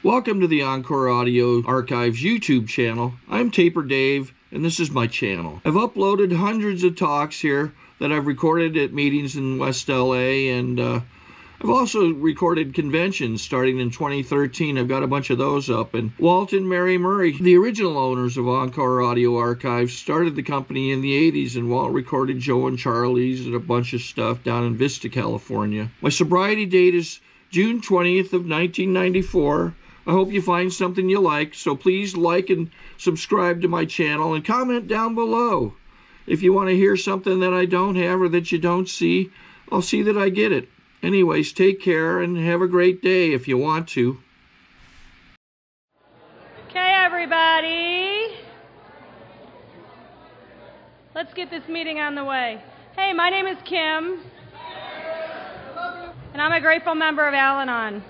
Welcome to the Encore Audio Archives YouTube channel. I'm Taper Dave, and this is my channel. I've uploaded hundreds of talks here that I've recorded at meetings in West LA, and I've also recorded conventions starting in 2013. I've got a bunch of those up. And Walt and Mary Murray, the original owners of Encore Audio Archives, started the company in the 80s, and Walt recorded Joe and Charlie's and a bunch of stuff down in Vista, California. My sobriety date is June 20th of 1994. I hope you find something you like, so please like and subscribe to my channel and comment down below. If you want to hear something that I don't have or that you don't see, I'll see that I get it. Anyways, take care and have a great day if you want to. Okay, everybody. Let's get this meeting on the way. Hey, my name is Kim, and I'm a grateful member of Al-Anon.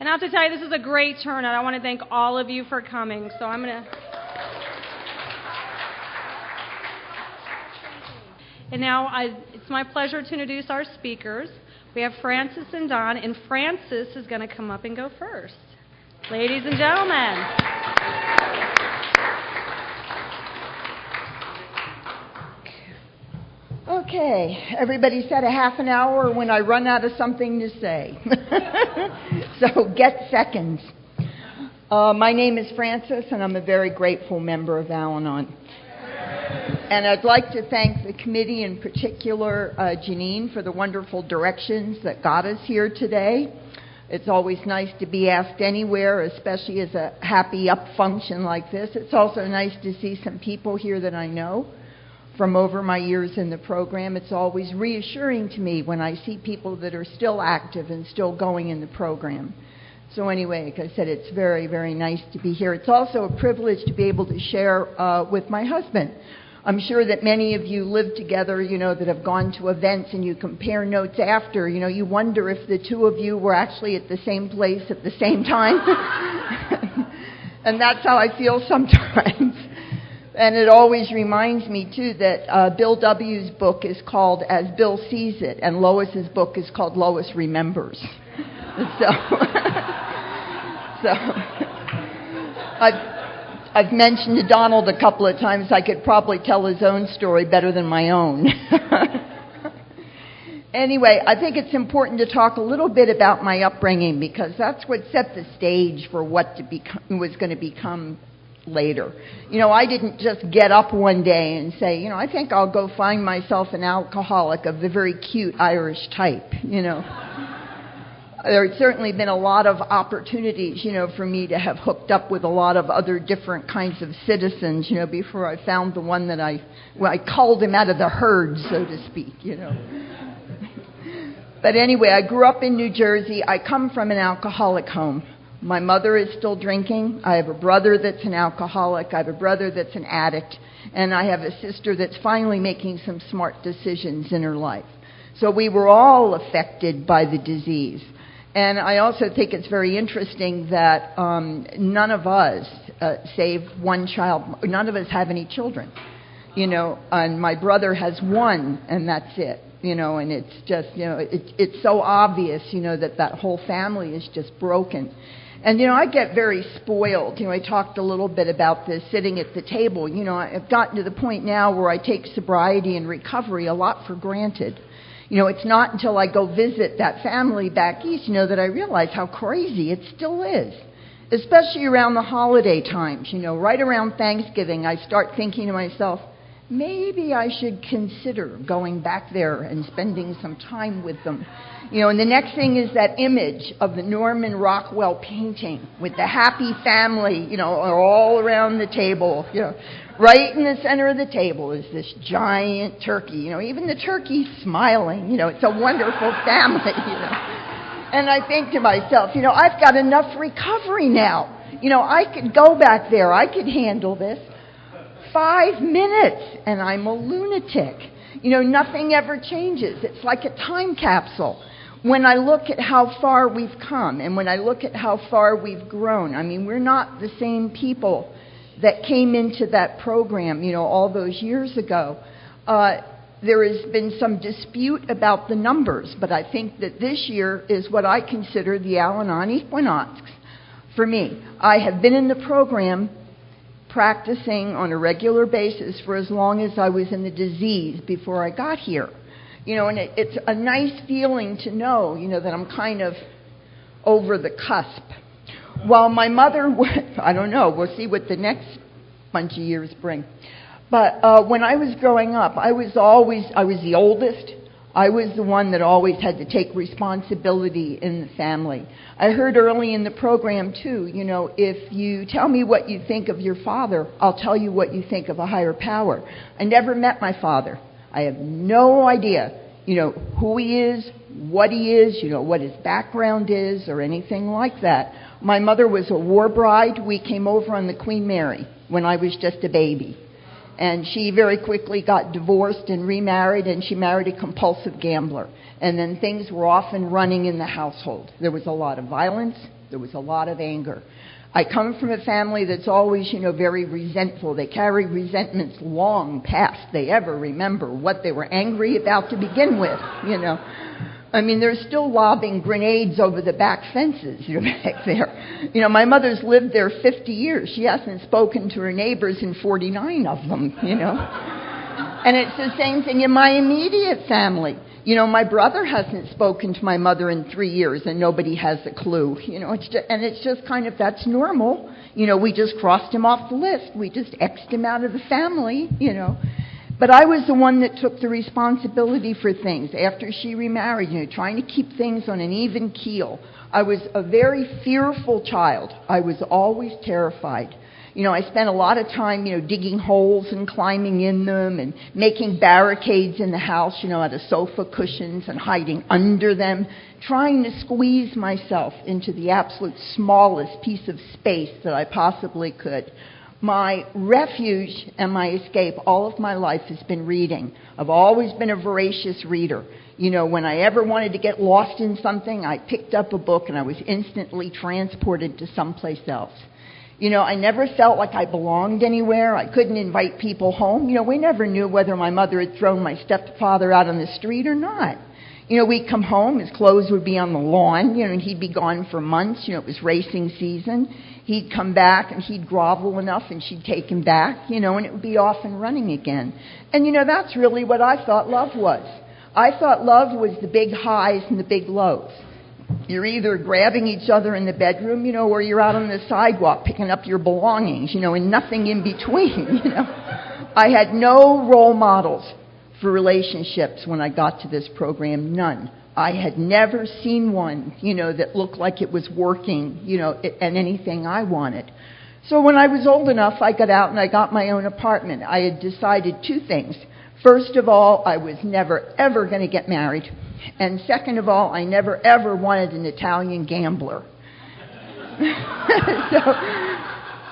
And I have to tell you, this is a great turnout. I want to thank all of you for coming. So I'm going to... And now it's my pleasure to introduce our speakers. We have Francis and Don, and Francis is going to come up and go first. Ladies and gentlemen. Okay, everybody said a half an hour when I run out of something to say. So get seconds. My name is Francis, and I'm a very grateful member of Al-Anon. And I'd like to thank the committee, in particular Janine, for the wonderful directions that got us here today. It's always nice to be asked anywhere, especially as a happy up function like this. It's also nice to see some people here that I know from over my years in the program. It's always reassuring to me when I see people that are still active and still going in the program. So anyway, like I said, it's very, very nice to be here. It's also a privilege to be able to share with my husband. I'm sure that many of you live together, that have gone to events, and you compare notes after. You wonder if the two of you were actually at the same place at the same time. And that's how I feel sometimes. And it always reminds me, too, that Bill W.'s book is called As Bill Sees It, and Lois's book is called Lois Remembers. I've mentioned to Donald a couple of times I could probably tell his own story better than my own. Anyway, I think it's important to talk a little bit about my upbringing, because that's what set the stage for what was going to become later. I didn't just get up one day and say, I think I'll go find myself an alcoholic of the very cute Irish type, There's certainly been a lot of opportunities, for me to have hooked up with a lot of other different kinds of citizens, before I found the one that I culled him out of the herd, so to speak, But anyway, I grew up in New Jersey. I come from an alcoholic home. My mother is still drinking. I have a brother that's an alcoholic. I have a brother that's an addict. And I have a sister that's finally making some smart decisions in her life. So we were all affected by the disease. And I also think it's very interesting that none of us, save one child, none of us have any children. And my brother has one, and that's it. And it's just, it's so obvious, that whole family is just broken. And, I get very spoiled. I talked a little bit about this sitting at the table. I've gotten to the point now where I take sobriety and recovery a lot for granted. It's not until I go visit that family back east, that I realize how crazy it still is, especially around the holiday times. Right around Thanksgiving, I start thinking to myself, maybe I should consider going back there and spending some time with them. And the next thing is that image of the Norman Rockwell painting with the happy family, all around the table. Right in the center of the table is this giant turkey. Even the turkey's smiling. It's a wonderful family. And I think to myself, I've got enough recovery now. I could go back there. I could handle this. 5 minutes, and I'm a lunatic. Nothing ever changes. It's like a time capsule. When I look at how far we've come, and when I look at how far we've grown, we're not the same people that came into that program, all those years ago. There has been some dispute about the numbers, but I think that this year is what I consider the Al-Anon equinox. for me. I have been in the program practicing on a regular basis for as long as I was in the disease before I got here. And it's a nice feeling to know, that I'm kind of over the cusp. While my mother, I don't know, we'll see what the next bunch of years bring. But when I was growing up, I was the oldest. I was the one that always had to take responsibility in the family. I heard early in the program, too, if you tell me what you think of your father, I'll tell you what you think of a higher power. I never met my father. I have no idea, who he is, what he is, what his background is, or anything like that. My mother was a war bride. We came over on the Queen Mary when I was just a baby. And she very quickly got divorced and remarried, and she married a compulsive gambler. And then things were off and running in the household. There was a lot of violence. There was a lot of anger. I come from a family that's always, very resentful. They carry resentments long past they ever remember what they were angry about to begin with, they're still lobbing grenades over the back fences, back there. My mother's lived there 50 years. She hasn't spoken to her neighbors in 49 of them, And it's the same thing in my immediate family. My brother hasn't spoken to my mother in 3 years, and nobody has a clue. It's just kind of, that's normal. We just crossed him off the list. We just X'd him out of the family, But I was the one that took the responsibility for things after she remarried, trying to keep things on an even keel. I was a very fearful child. I was always terrified. I spent a lot of time, digging holes and climbing in them and making barricades in the house, out of sofa cushions and hiding under them, trying to squeeze myself into the absolute smallest piece of space that I possibly could. My refuge and my escape all of my life has been reading. I've always been a voracious reader. When I ever wanted to get lost in something, I picked up a book and I was instantly transported to someplace else. I never felt like I belonged anywhere. I couldn't invite people home. We never knew whether my mother had thrown my stepfather out on the street or not. We'd come home, his clothes would be on the lawn, and he'd be gone for months. It was racing season. He'd come back and he'd grovel enough and she'd take him back, and it would be off and running again. And, that's really what I thought love was. I thought love was the big highs and the big lows. You're either grabbing each other in the bedroom, or you're out on the sidewalk picking up your belongings, and nothing in between, I had no role models for relationships when I got to this program, none. I had never seen one, that looked like it was working, and anything I wanted. So when I was old enough, I got out and I got my own apartment. I had decided two things. First of all, I was never, ever going to get married. And second of all, I never, ever wanted an Italian gambler. So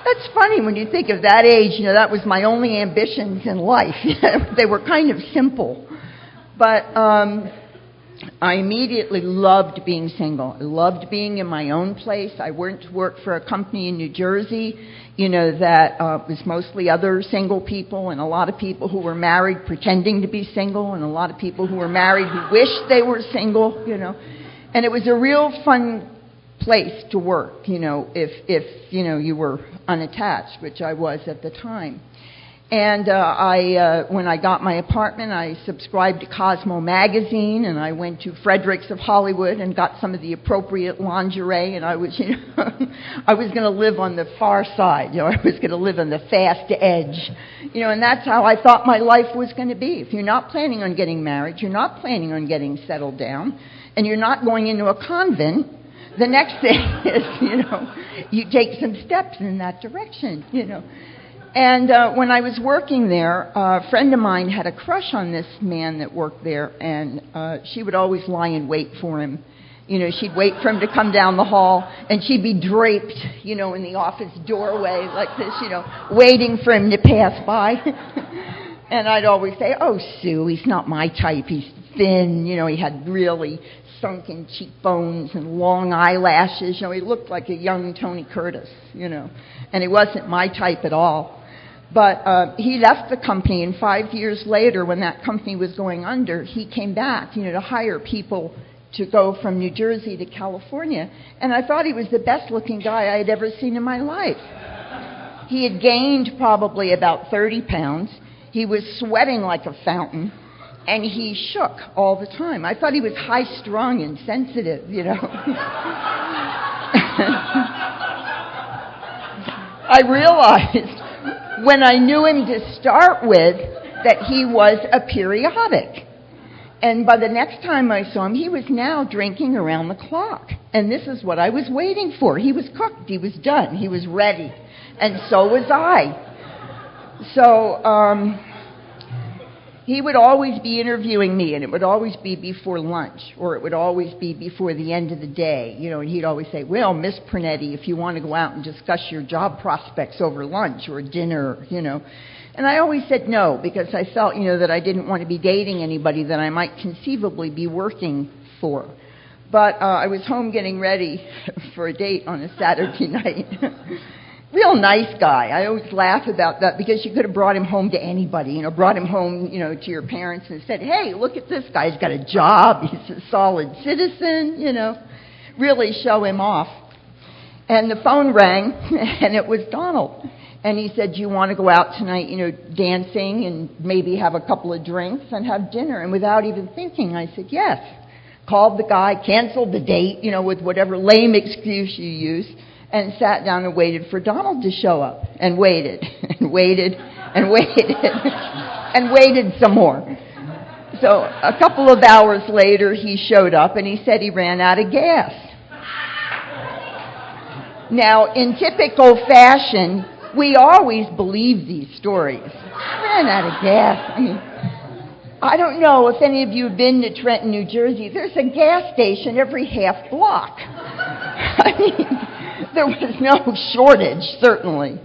that's funny when you think of that age. That was my only ambitions in life. They were kind of simple. But I immediately loved being single. I loved being in my own place. I went to work for a company in New Jersey, that was mostly other single people and a lot of people who were married pretending to be single and a lot of people who were married who wished they were single, And it was a real fun place to work, if you were unattached, which I was at the time. And when I got my apartment, I subscribed to Cosmo magazine, and I went to Fredericks of Hollywood and got some of the appropriate lingerie. And I was, I was going to live on the far side. I was going to live on the fast edge. And that's how I thought my life was going to be. If you're not planning on getting married, you're not planning on getting settled down, and you're not going into a convent, the next thing is, you take some steps in that direction, And when I was working there, a friend of mine had a crush on this man that worked there, and she would always lie in wait for him. She'd wait for him to come down the hall, and she'd be draped, in the office doorway like this, waiting for him to pass by. And I'd always say, "Oh, Sue, he's not my type. He's thin, he had really sunken cheekbones and long eyelashes. He looked like a young Tony Curtis, and he wasn't my type at all." But he left the company, and 5 years later, when that company was going under, he came back, to hire people to go from New Jersey to California, and I thought he was the best-looking guy I had ever seen in my life. He had gained probably about 30 pounds. He was sweating like a fountain, and he shook all the time. I thought he was high-strung and sensitive, you know. I realized when I knew him to start with that he was a periodic. And by the next time I saw him, he was now drinking around the clock. And this is what I was waiting for. He was cooked. He was done. He was ready. And so was I. So he would always be interviewing me, and it would always be before lunch, or it would always be before the end of the day. You know, and he'd always say, well, Miss Pernetti, if you want to go out and discuss your job prospects over lunch or dinner, you know. And I always said no, because I felt, you know, that I didn't want to be dating anybody that I might conceivably be working for. But I was home getting ready for a date on a Saturday night. Real nice guy. I always laugh about that because you could have brought him home to anybody, you know, brought him home, you know, to your parents and said, hey, look at this guy. He's got a job. He's a solid citizen, you know, really show him off. And the phone rang, and it was Donald. And he said, do you want to go out tonight, you know, dancing and maybe have a couple of drinks and have dinner? And without even thinking, I said, yes. Called the guy, canceled the date, you know, with whatever lame excuse you use, and sat down and waited for Donald to show up. And waited, and waited, and waited, and waited some more. So a couple of hours later, he showed up, and he said he ran out of gas. Now, in typical fashion, we always believe these stories. Ran out of gas. I mean, I don't know if any of you have been to Trenton, New Jersey. There's a gas station every half block. I mean, there was no shortage, certainly.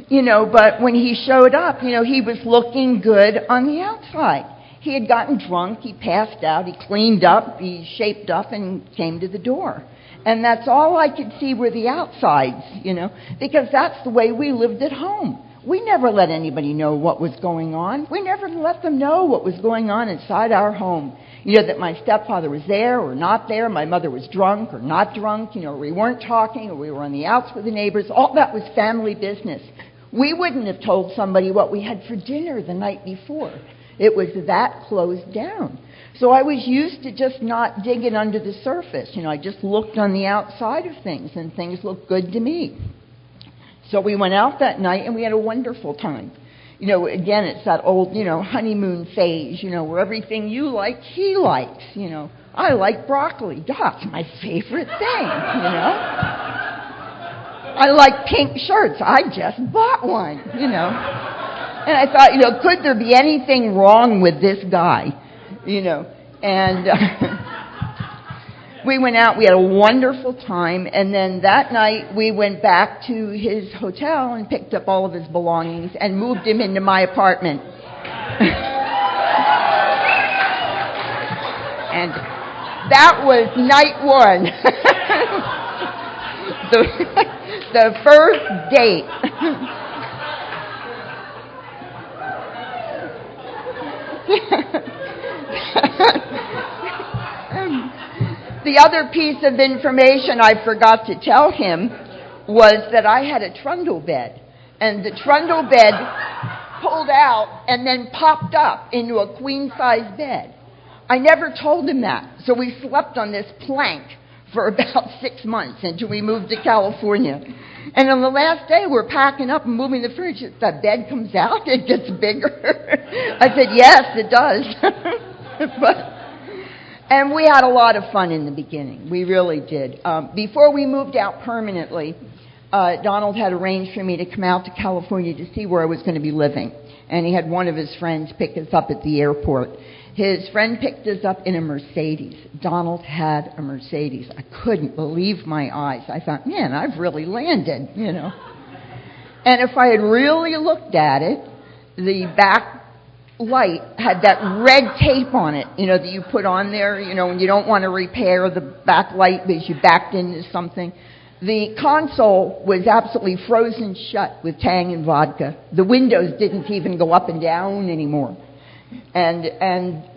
You know, but when he showed up, you know, he was looking good on the outside. He had gotten drunk, he passed out, he cleaned up, he shaped up and came to the door. And that's all I could see were the outsides, you know, because that's the way we lived at home. We never let anybody know what was going on. We never let them know what was going on inside our home. You know, that my stepfather was there or not there, my mother was drunk or not drunk, you know, we weren't talking or we were on the outs with the neighbors. All that was family business. We wouldn't have told somebody what we had for dinner the night before. It was that closed down. So I was used to just not digging under the surface. You know, I just looked on the outside of things, and things looked good to me. So we went out that night, and we had a wonderful time. You know, again, it's that old, you know, honeymoon phase, you know, where everything you like, he likes, you know. I like broccoli. That's my favorite thing, you know. I like pink shirts. I just bought one, you know. And I thought, you know, could there be anything wrong with this guy? You know, and we went out, we had a wonderful time, and then that night we went back to his hotel and picked up all of his belongings and moved him into my apartment. And that was night one. the first date. The other piece of information I forgot to tell him was that I had a trundle bed, and the trundle bed pulled out and then popped up into a queen-size bed. I never told him that, so we slept on this plank for about 6 months until we moved to California. And on the last day, we're packing up and moving the furniture. The bed comes out, it gets bigger. I said, yes, it does. And we had a lot of fun in the beginning. We really did. Before we moved out permanently, Donald had arranged for me to come out to California to see where I was going to be living. And he had one of his friends pick us up at the airport. His friend picked us up in a Mercedes. Donald had a Mercedes. I couldn't believe my eyes. I thought, man, I've really landed, you know. And if I had really looked at it, the back light had that red tape on it, you know, that you put on there, you know, when you don't want to repair the back light because you backed into something. The console was absolutely frozen shut with Tang and vodka. The windows didn't even go up and down anymore. And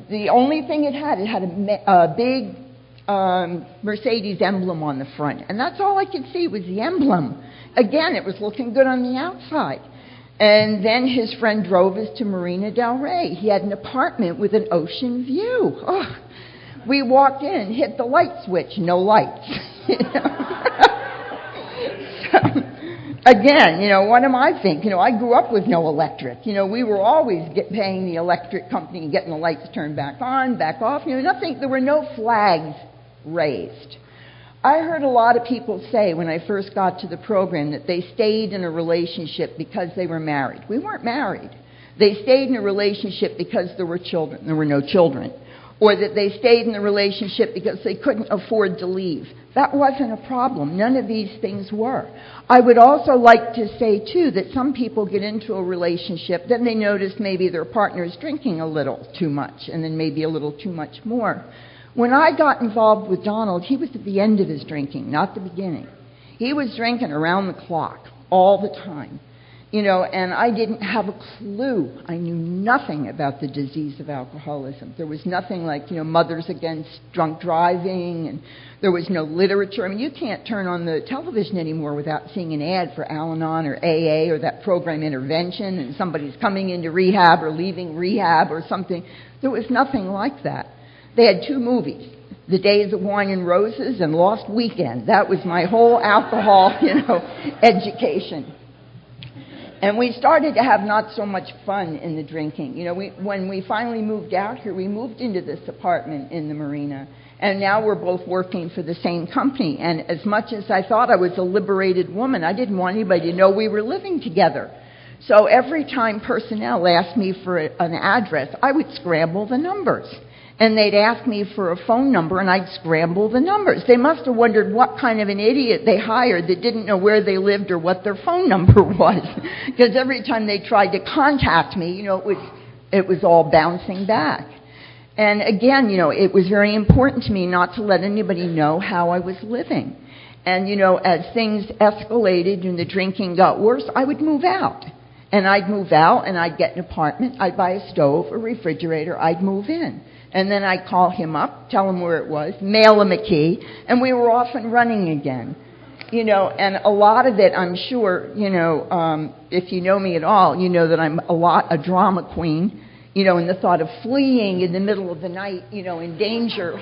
the only thing it had a big Mercedes emblem on the front. And that's all I could see was the emblem. Again, it was looking good on the outside. And then his friend drove us to Marina Del Rey. He had an apartment with an ocean view. Oh, we walked in, hit the light switch, no lights. Again, what am I thinking? I grew up with no electric. We were always paying the electric company and getting the lights turned back on, back off. Nothing. There were no flags raised. I heard a lot of people say when I first got to the program that they stayed in a relationship because they were married. We weren't married. They stayed in a relationship because there were children. There were no children. Or that they stayed in the relationship because they couldn't afford to leave. That wasn't a problem. None of these things were. I would also like to say, too, that some people get into a relationship, then they notice maybe their partner is drinking a little too much, and then maybe a little too much more. When I got involved with Donald, he was at the end of his drinking, not the beginning. He was drinking around the clock, all the time. And I didn't have a clue. I knew nothing about the disease of alcoholism. There was nothing like, Mothers Against Drunk Driving, and there was no literature. I mean, you can't turn on the television anymore without seeing an ad for Al-Anon or AA or that program Intervention, and somebody's coming into rehab or leaving rehab or something. There was nothing like that. They had 2 movies, The Days of Wine and Roses and Lost Weekend. That was my whole alcohol, education. And we started to have not so much fun in the drinking. When we finally moved out here, we moved into this apartment in the Marina. And now we're both working for the same company. And as much as I thought I was a liberated woman, I didn't want anybody to know we were living together. So every time personnel asked me for an address, I would scramble the numbers. And they'd ask me for a phone number, and I'd scramble the numbers. They must have wondered what kind of an idiot they hired that didn't know where they lived or what their phone number was. Because every time they tried to contact me, it was all bouncing back. And again, it was very important to me not to let anybody know how I was living. And, as things escalated and the drinking got worse, I would move out. And I'd move out, and I'd get an apartment. I'd buy a stove, a refrigerator. I'd move in. And then I'd call him up, tell him where it was, mail him a key, and we were off and running again. And a lot of it, I'm sure, if you know me at all, you know that I'm a drama queen, and the thought of fleeing in the middle of the night, in danger,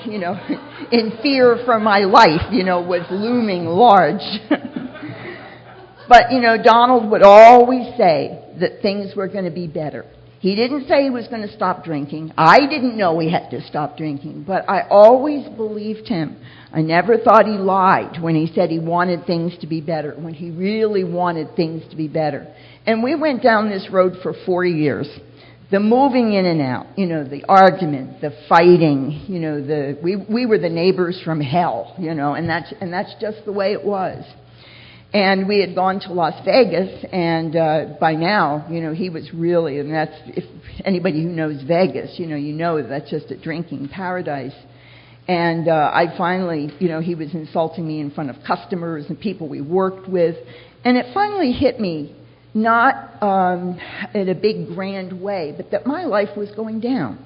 in fear for my life, was looming large. But, Donald would always say that things were going to be better. He didn't say he was going to stop drinking. I didn't know he had to stop drinking, but I always believed him. I never thought he lied when he said he wanted things to be better, when he really wanted things to be better. And we went down this road for 4 years. The moving in and out, the argument, the fighting, we were the neighbors from hell, and that's just the way it was. And we had gone to Las Vegas, and by now, he was really, and that's, if anybody who knows Vegas, that's just a drinking paradise. And I finally, he was insulting me in front of customers and people we worked with. And it finally hit me, not in a big grand way, but that my life was going down.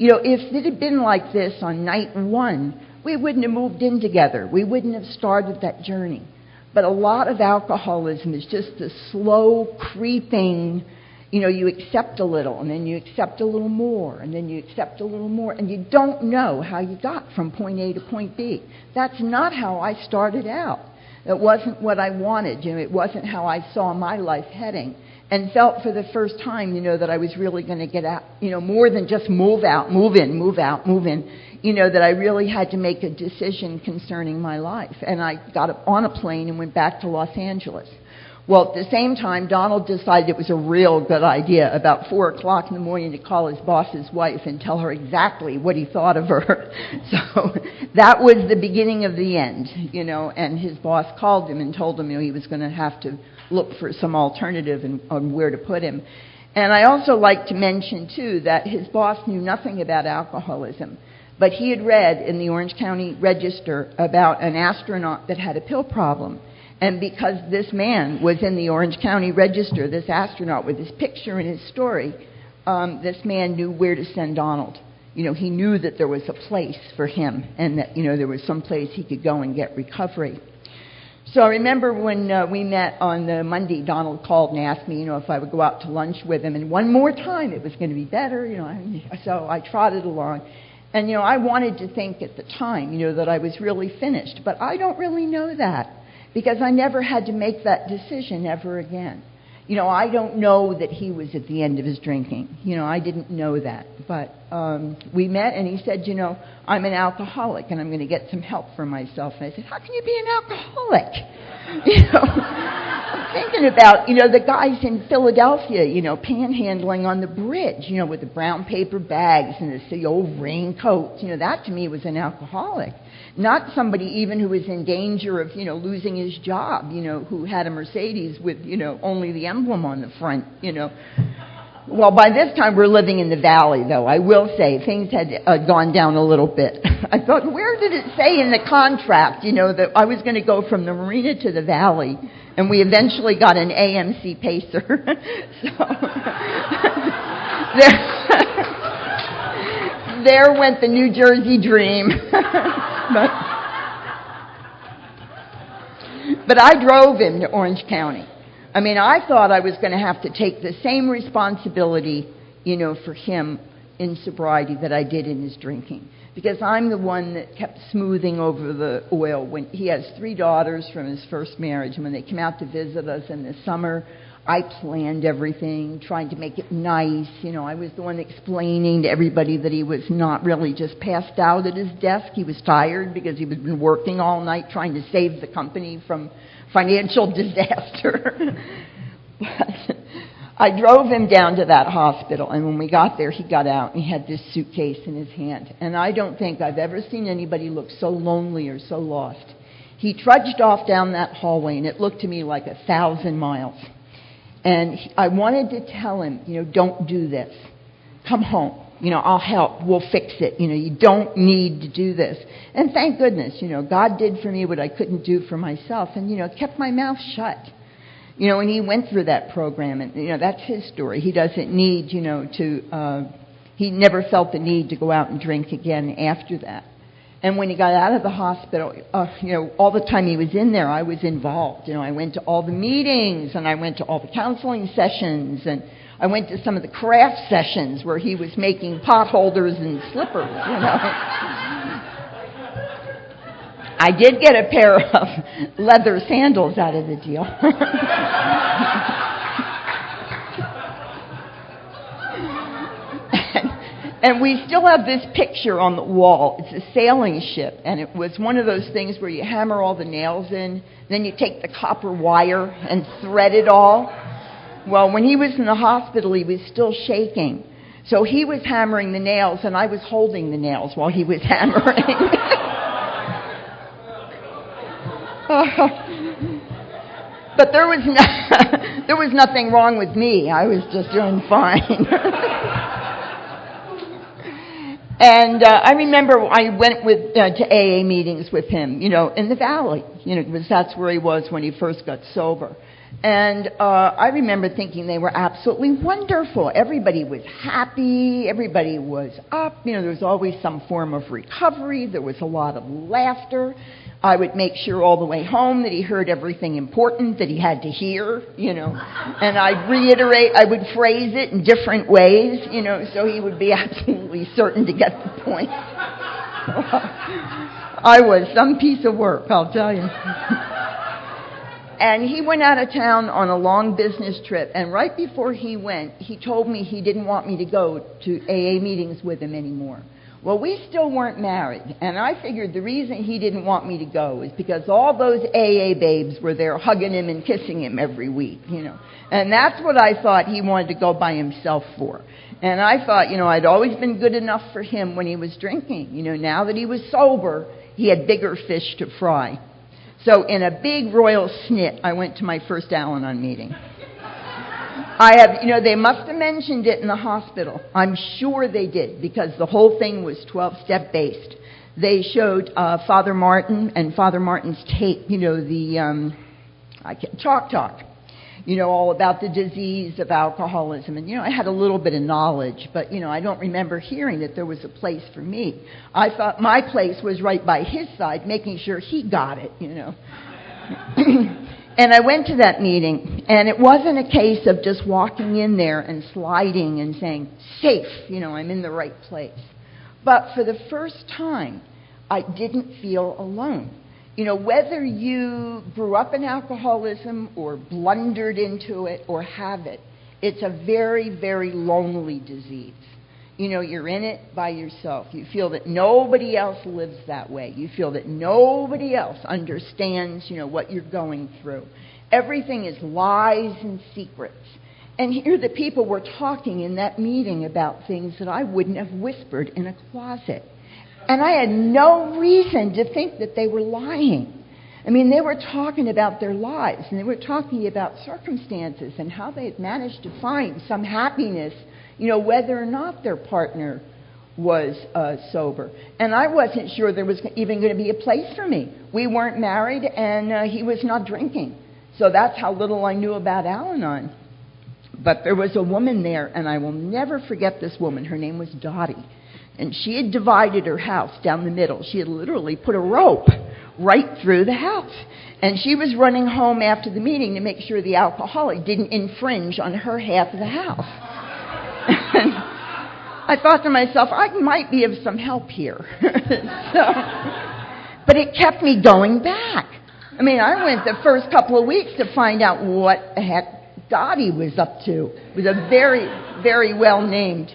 If it had been like this on night 1, we wouldn't have moved in together. We wouldn't have started that journey. But a lot of alcoholism is just the slow creeping, you accept a little, and then you accept a little more, and then you accept a little more, and you don't know how you got from point A to point B. That's not how I started out. It wasn't what I wanted. It wasn't how I saw my life heading, and felt for the first time, that I was really going to get out, more than just move out, move in, move out, move in. That I really had to make a decision concerning my life. And I got on a plane and went back to Los Angeles. Well, at the same time, Donald decided it was a real good idea about 4 o'clock in the morning to call his boss's wife and tell her exactly what he thought of her. So that was the beginning of the end, and his boss called him and told him he was going to have to look for some alternative on where to put him. And I also like to mention, too, that his boss knew nothing about alcoholism. But he had read in the Orange County Register about an astronaut that had a pill problem. And because this man was in the Orange County Register, this astronaut with his picture and his story, this man knew where to send Donald. he knew that there was a place for him and that, there was some place he could go and get recovery. So I remember when we met on the Monday, Donald called and asked me, if I would go out to lunch with him. And one more time, it was going to be better, So I trotted along. And, I wanted to think at the time, that I was really finished. But I don't really know that because I never had to make that decision ever again. I don't know that he was at the end of his drinking. I didn't know that. But we met and he said, I'm an alcoholic and I'm going to get some help for myself. And I said, how can you be an alcoholic? I'm thinking about, the guys in Philadelphia, panhandling on the bridge, with the brown paper bags and the old raincoats. That to me was an alcoholic. Not somebody even who was in danger of, losing his job, who had a Mercedes with, only the emblem on the front, Well, by this time we're living in the valley, though. I will say things had gone down a little bit. I thought, where did it say in the contract, that I was going to go from the marina to the valley? And we eventually got an AMC Pacer. There went the New Jersey dream. But I drove him to Orange County. I thought I was going to have to take the same responsibility, for him in sobriety that I did in his drinking. Because I'm the one that kept smoothing over the oil. When he has 3 daughters from his first marriage, and when they came out to visit us in the summer, I planned everything, trying to make it nice. I was the one explaining to everybody that he was not really just passed out at his desk. He was tired because he had been working all night trying to save the company from financial disaster. But I drove him down to that hospital, and when we got there, he got out, and he had this suitcase in his hand. And I don't think I've ever seen anybody look so lonely or so lost. He trudged off down that hallway, and it looked to me like 1,000 miles. And I wanted to tell him, don't do this. Come home. I'll help. We'll fix it. You don't need to do this. And thank goodness, God did for me what I couldn't do for myself and, kept my mouth shut. And he went through that program and, that's his story. He doesn't need, he never felt the need to go out and drink again after that. And when he got out of the hospital, all the time he was in there, I was involved. I went to all the meetings, and I went to all the counseling sessions, and I went to some of the craft sessions where he was making pot holders and slippers, I did get a pair of leather sandals out of the deal. And we still have this picture on the wall. It's a sailing ship, and it was one of those things where you hammer all the nails in, then you take the copper wire and thread it all. Well, when he was in the hospital, he was still shaking. So he was hammering the nails, and I was holding the nails while he was hammering. But there was nothing wrong with me. I was just doing fine. And I remember I went to AA meetings with him, in the valley, because that's where he was when he first got sober. And I remember thinking they were absolutely wonderful. Everybody was happy. Everybody was up. There was always some form of recovery. There was a lot of laughter. I would make sure all the way home that he heard everything important that he had to hear, And I'd reiterate, I would phrase it in different ways, so he would be absolutely certain to get the point. I was some piece of work, I'll tell you. And he went out of town on a long business trip, and right before he went, he told me he didn't want me to go to AA meetings with him anymore. Well, we still weren't married, and I figured the reason he didn't want me to go is because all those AA babes were there hugging him and kissing him every week, And that's what I thought he wanted to go by himself for. And I thought, I'd always been good enough for him when he was drinking. Now that he was sober, he had bigger fish to fry. So in a big royal snit, I went to my first Al-Anon meeting. They must have mentioned it in the hospital. I'm sure they did, because the whole thing was 12-step based. They showed Father Martin and Father Martin's tape, Chalk Talk. all about the disease of alcoholism. And, I had a little bit of knowledge, but, I don't remember hearing that there was a place for me. I thought my place was right by his side, making sure he got it, And I went to that meeting, and it wasn't a case of just walking in there and sliding and saying, safe, I'm in the right place. But for the first time, I didn't feel alone. Whether you grew up in alcoholism or blundered into it or have it, it's a very, very lonely disease. You're in it by yourself. You feel that nobody else lives that way. You feel that nobody else understands, what you're going through. Everything is lies and secrets. And here the people were talking in that meeting about things that I wouldn't have whispered in a closet. And I had no reason to think that they were lying. They were talking about their lives, and they were talking about circumstances and how they had managed to find some happiness, whether or not their partner was sober. And I wasn't sure there was even going to be a place for me. We weren't married, and he was not drinking. So that's how little I knew about Al-Anon. But there was a woman there, and I will never forget this woman. Her name was Dottie. And she had divided her house down the middle. She had literally put a rope right through the house. And she was running home after the meeting to make sure the alcoholic didn't infringe on her half of the house. And I thought to myself, I might be of some help here. But it kept me going back. I went the first couple of weeks to find out what the heck Dottie was up to. It was a very, very well named.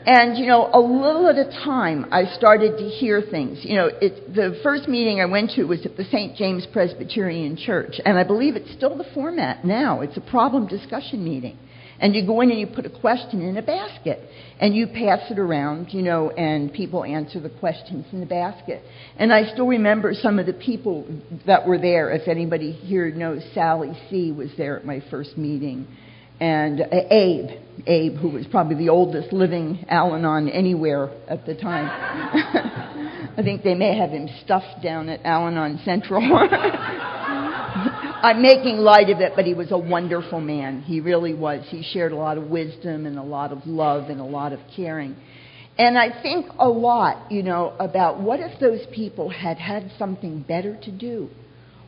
And, a little at a time, I started to hear things. The first meeting I went to was at the St. James Presbyterian Church, and I believe it's still the format now. It's a problem discussion meeting. And you go in and you put a question in a basket, and you pass it around, and people answer the questions in the basket. And I still remember some of the people that were there. If anybody here knows Sally C. was there at my first meeting. And Abe, who was probably the oldest living Al-Anon anywhere at the time. I think they may have him stuffed down at Al-Anon Central. I'm making light of it, but he was a wonderful man. He really was. He shared a lot of wisdom and a lot of love and a lot of caring. And I think a lot, about what if those people had had something better to do?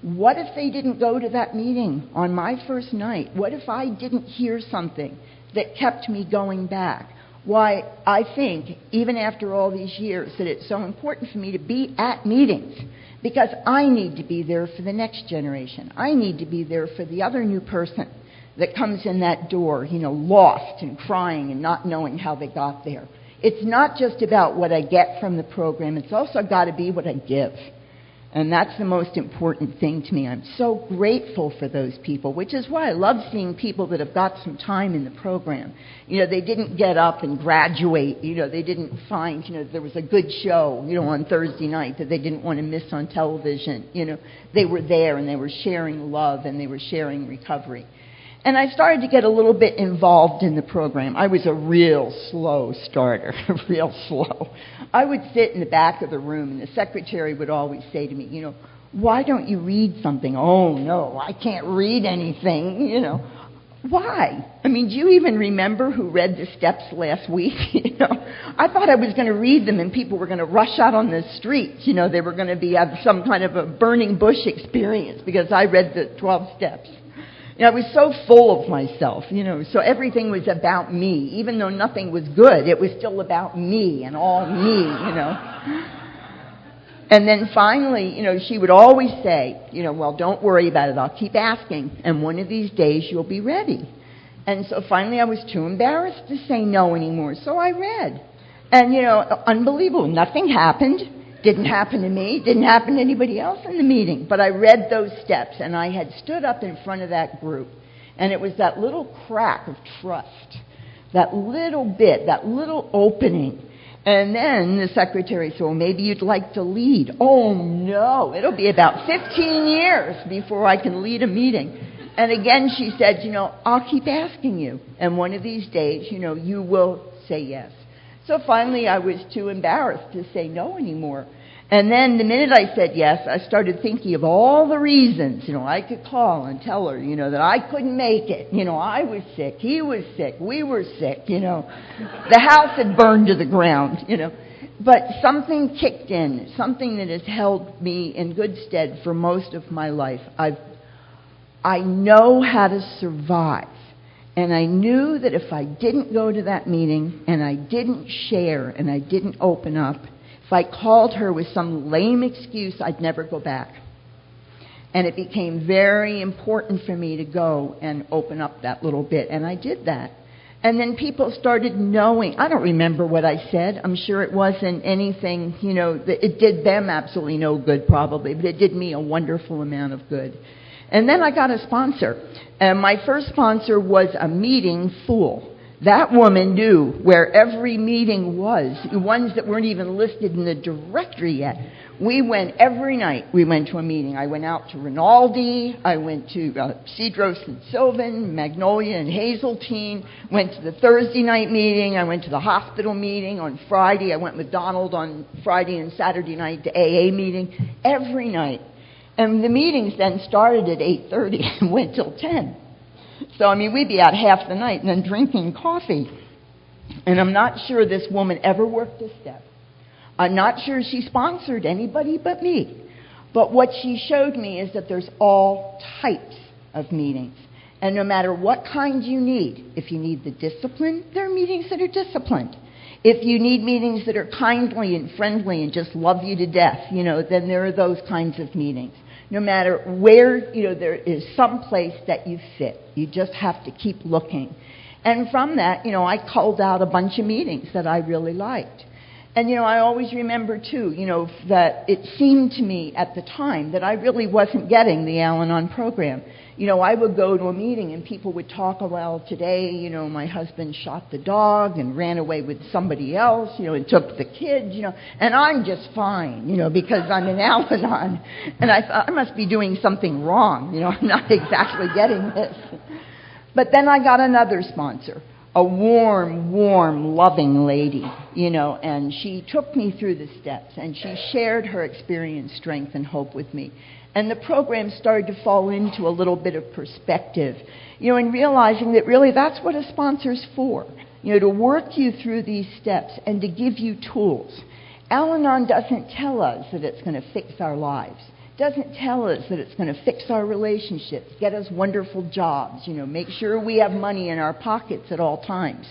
What if they didn't go to that meeting on my first night? What if I didn't hear something that kept me going back? Why, I think, even after all these years, that it's so important for me to be at meetings because I need to be there for the next generation. I need to be there for the other new person that comes in that door, lost and crying and not knowing how they got there. It's not just about what I get from the program. It's also got to be what I give. And that's the most important thing to me. I'm so grateful for those people, which is why I love seeing people that have got some time in the program. They didn't get up and graduate. They didn't find, there was a good show, on Thursday night that they didn't want to miss on television. They were there and they were sharing love and they were sharing recovery. And I started to get a little bit involved in the program. I was a real slow starter, real slow. I would sit in the back of the room, and the secretary would always say to me, why don't you read something? Oh, no, I can't read anything, Why? Do you even remember who read the steps last week? I thought I was going to read them, and people were going to rush out on the streets. They were going to have some kind of a burning bush experience because I read the 12 steps. I was so full of myself, so everything was about me. Even though nothing was good, it was still about me and all me, And then finally, she would always say, well, don't worry about it. I'll keep asking. And one of these days you'll be ready. And so finally I was too embarrassed to say no anymore. So I read. And, unbelievable. Nothing happened. Didn't happen to me, didn't happen to anybody else in the meeting. But I read those steps, and I had stood up in front of that group. And it was that little crack of trust, that little bit, that little opening. And then the secretary said, well, maybe you'd like to lead. Oh, no, it'll be about 15 years before I can lead a meeting. And again, she said, I'll keep asking you. And one of these days, you will say yes. So finally, I was too embarrassed to say no anymore. And then the minute I said yes, I started thinking of all the reasons, I could call and tell her, that I couldn't make it. I was sick, he was sick, we were sick, The house had burned to the ground, But something kicked in, something that has held me in good stead for most of my life. I know how to survive. And I knew that if I didn't go to that meeting and I didn't share and I didn't open up, if I called her with some lame excuse, I'd never go back. And it became very important for me to go and open up that little bit. And I did that. And then people started knowing. I don't remember what I said. I'm sure it wasn't anything, that it did them absolutely no good probably, but it did me a wonderful amount of good. And then I got a sponsor. And my first sponsor was a meeting fool. That woman knew where every meeting was, the ones that weren't even listed in the directory yet. We went every night. We went to a meeting. I went out to Rinaldi. I went to Cedros and Sylvan, Magnolia and Hazeltine. Went to the Thursday night meeting. I went to the hospital meeting on Friday. I went with Donald on Friday and Saturday night to AA meeting. Every night. And the meetings then started at 8:30 and went till 10. So, we'd be out half the night and then drinking coffee. And I'm not sure this woman ever worked a step. I'm not sure she sponsored anybody but me. But what she showed me is that there's all types of meetings. And no matter what kind you need, if you need the discipline, there are meetings that are disciplined. If you need meetings that are kindly and friendly and just love you to death, then there are those kinds of meetings. No matter where, there is some place that you fit. You just have to keep looking. And from that, I culled out a bunch of meetings that I really liked. And, I always remember, too, that it seemed to me at the time that I really wasn't getting the Al-Anon program. I would go to a meeting and people would talk, well, today, my husband shot the dog and ran away with somebody else, and took the kids, and I'm just fine, because I'm in Al-Anon. And I thought, I must be doing something wrong, I'm not exactly getting this. But then I got another sponsor, a warm, loving lady, and she took me through the steps, and she shared her experience, strength, and hope with me. And the program started to fall into a little bit of perspective, and realizing that really that's what a sponsor's for, to work you through these steps and to give you tools. Al-Anon doesn't tell us that it's going to fix our lives. Doesn't tell us that it's going to fix our relationships, get us wonderful jobs, make sure we have money in our pockets at all times.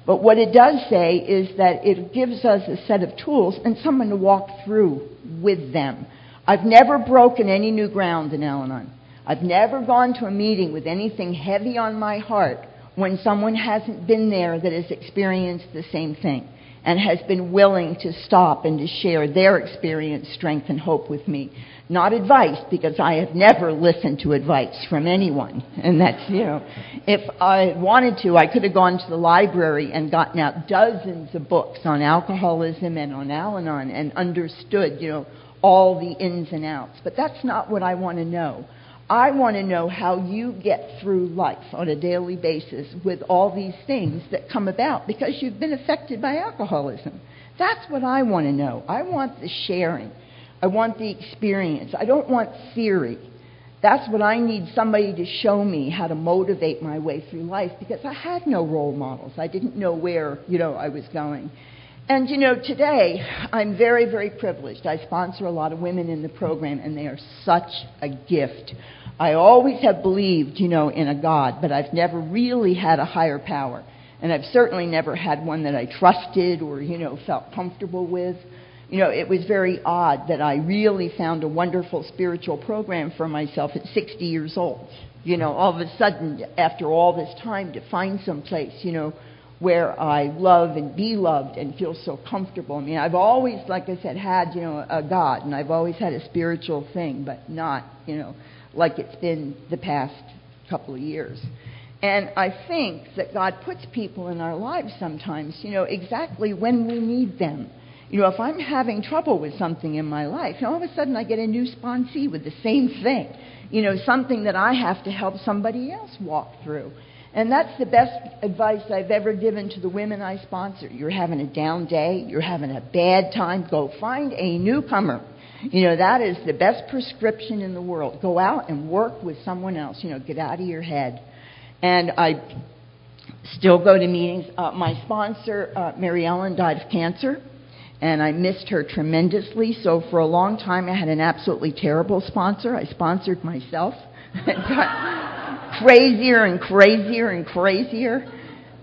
But what it does say is that it gives us a set of tools and someone to walk through with them. I've never broken any new ground in Al-Anon. I've never gone to a meeting with anything heavy on my heart when someone hasn't been there that has experienced the same thing and has been willing to stop and to share their experience, strength, and hope with me. Not advice, because I have never listened to advice from anyone. And that's, if I wanted to, I could have gone to the library and gotten out dozens of books on alcoholism and on Al-Anon and understood, all the ins and outs. But that's not what I want to know. I want to know how you get through life on a daily basis with all these things that come about because you've been affected by alcoholism. That's what I want to know. I want the sharing. I want the experience. I don't want theory. That's what I need somebody to show me how to motivate my way through life because I had no role models. I didn't know where, I was going. And, today I'm very, very privileged. I sponsor a lot of women in the program, and they are such a gift. I always have believed, in a God, but I've never really had a higher power. And I've certainly never had one that I trusted or, felt comfortable with. It was very odd that I really found a wonderful spiritual program for myself at 60 years old. All of a sudden, after all this time, to find some place, where I love and be loved and feel so comfortable. I've always, like I said, had, a God, and I've always had a spiritual thing, but not, like it's been the past couple of years. And I think that God puts people in our lives sometimes, exactly when we need them. If I'm having trouble with something in my life, all of a sudden I get a new sponsee with the same thing, something that I have to help somebody else walk through. And that's the best advice I've ever given to the women I sponsor. You're having a down day, you're having a bad time, go find a newcomer. You know, that is the best prescription in the world. Go out and work with someone else. You know, get out of your head. And I still go to meetings. My sponsor, Mary Ellen, died of cancer, and I missed her tremendously. So for a long time, I had an absolutely terrible sponsor. I sponsored myself. Crazier and crazier and crazier.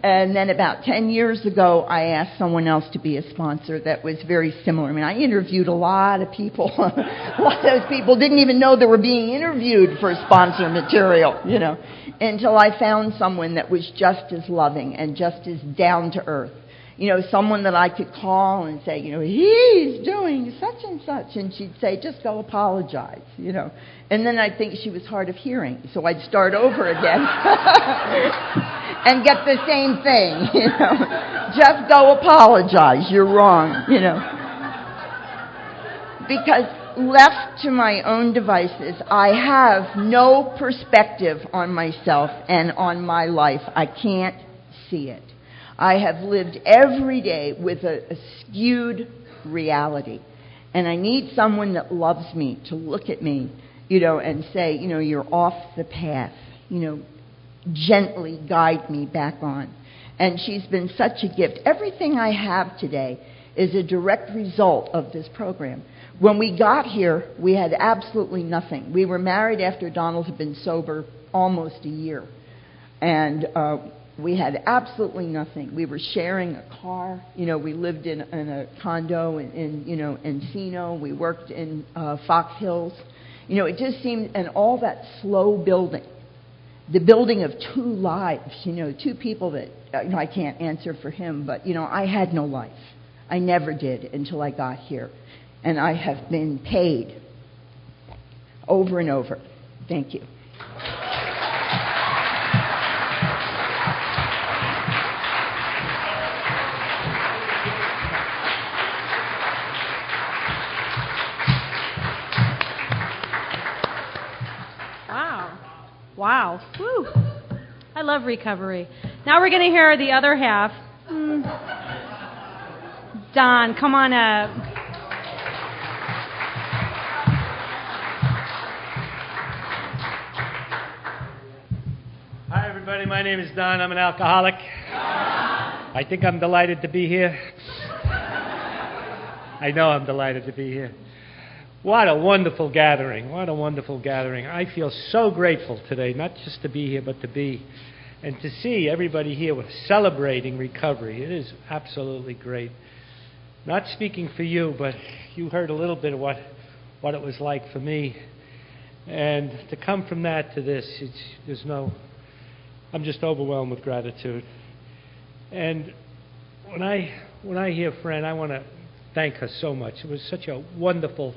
And then about 10 years ago, I asked someone else to be a sponsor that was very similar. I mean, I interviewed a lot of people. A lot of those people didn't even know they were being interviewed for sponsor material, you know, until I found someone that was just as loving and just as down to earth. You know, someone that I could call and say, you know, he's doing such and such. And she'd say, just go apologize, you know. And then I'd think she was hard of hearing. So I'd start over again and get the same thing, you know. Just go apologize. You're wrong, you know. Because left to my own devices, I have no perspective on myself and on my life. I can't see it. I have lived every day with a skewed reality. And I need someone that loves me to look at me, you know, and say, you know, you're off the path. You know, gently guide me back on. And she's been such a gift. Everything I have today is a direct result of this program. When we got here, we had absolutely nothing. We were married after Donald had been sober almost a year. And we had absolutely nothing. We were sharing a car. You know, we lived in a condo in you know, Encino. We worked in Fox Hills. You know, it just seemed, and all that slow building, the building of two lives, you know, two people that, you know, I can't answer for him, but, you know, I had no life. I never did until I got here. And I have been paid over and over. Thank you. Wow. Woo. I love recovery. Now we're going to hear the other half. Don, come on up. Hi, everybody. My name is Don. I'm an alcoholic. I think I'm delighted to be here. I know I'm delighted to be here. What a wonderful gathering. What a wonderful gathering. I feel so grateful today, not just to be here, but to be, and to see everybody here with celebrating recovery. It is absolutely great. Not speaking for you, but you heard a little bit of what it was like for me. And to come from that to this, I'm just overwhelmed with gratitude. And when I hear Fran, I want to thank her so much. It was such a wonderful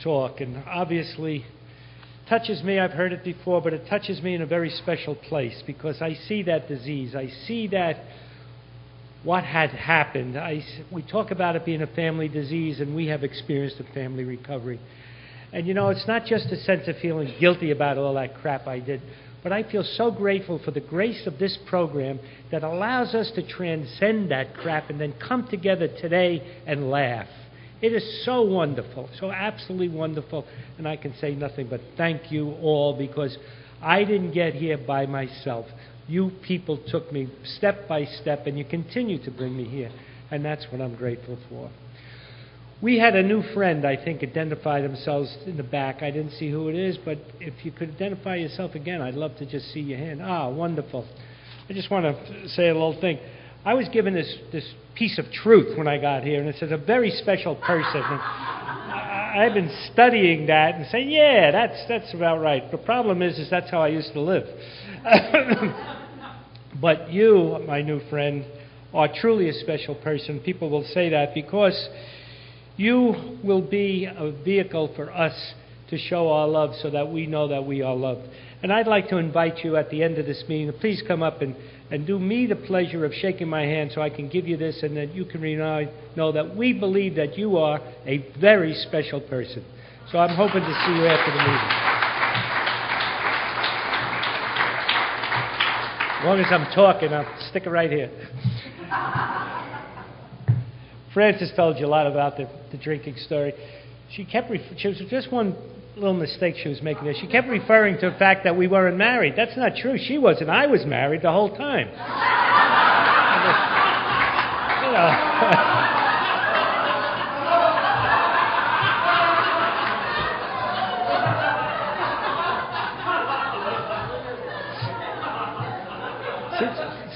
talk, and obviously touches me. I've heard it before, but it touches me in a very special place because I see that disease. I see that what had happened. We talk about it being a family disease, and we have experienced a family recovery. And you know, it's not just a sense of feeling guilty about all that crap I did, but I feel so grateful for the grace of this program that allows us to transcend that crap and then come together today and laugh. It is so wonderful, so absolutely wonderful, and I can say nothing but thank you all, because I didn't get here by myself. You people took me step by step, and you continue to bring me here, and that's what I'm grateful for. We had a new friend, I think, identify themselves in the back. I didn't see who it is, but if you could identify yourself again, I'd love to just see your hand. Ah, wonderful. I just want to say a little thing. I was given this piece of truth when I got here, and it says a very special person. And I've been studying that and saying, yeah, that's about right. The problem is that's how I used to live. But you, my new friend, are truly a special person. People will say that because you will be a vehicle for us to show our love so that we know that we are loved. And I'd like to invite you at the end of this meeting to please come up and do me the pleasure of shaking my hand so I can give you this, and that you can know that we believe that you are a very special person. So I'm hoping to see you after the meeting. As long as I'm talking, I'll stick it right here. Frances told you a lot about the drinking story. She was just one little mistake she was making there. She kept referring to the fact that we weren't married. That's not true. She wasn't. I was married the whole time. You know.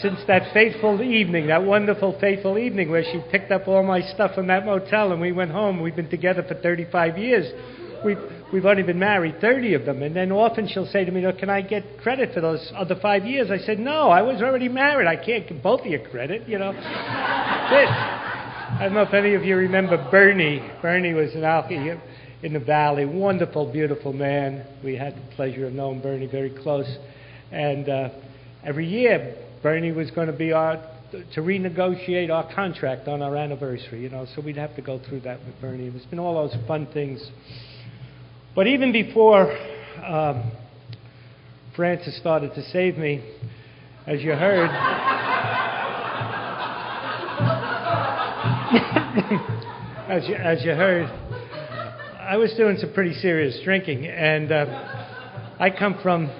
Since that fateful evening, that wonderful fateful evening where she picked up all my stuff from that motel and we went home, we've been together for 35 years. We've only been married 30 of them. And then often she'll say to me, can I get credit for those other 5 years? I said, no, I was already married. I can't give both of you credit, you know. I don't know if any of you remember Bernie. Bernie was an alky in the valley, wonderful, beautiful man. We had the pleasure of knowing Bernie very close. And every year, Bernie was going to be to renegotiate our contract on our anniversary, you know, so we'd have to go through that with Bernie. There's been all those fun things. But even before Frances started to save me, as you heard, as you heard, I was doing some pretty serious drinking, and I come from...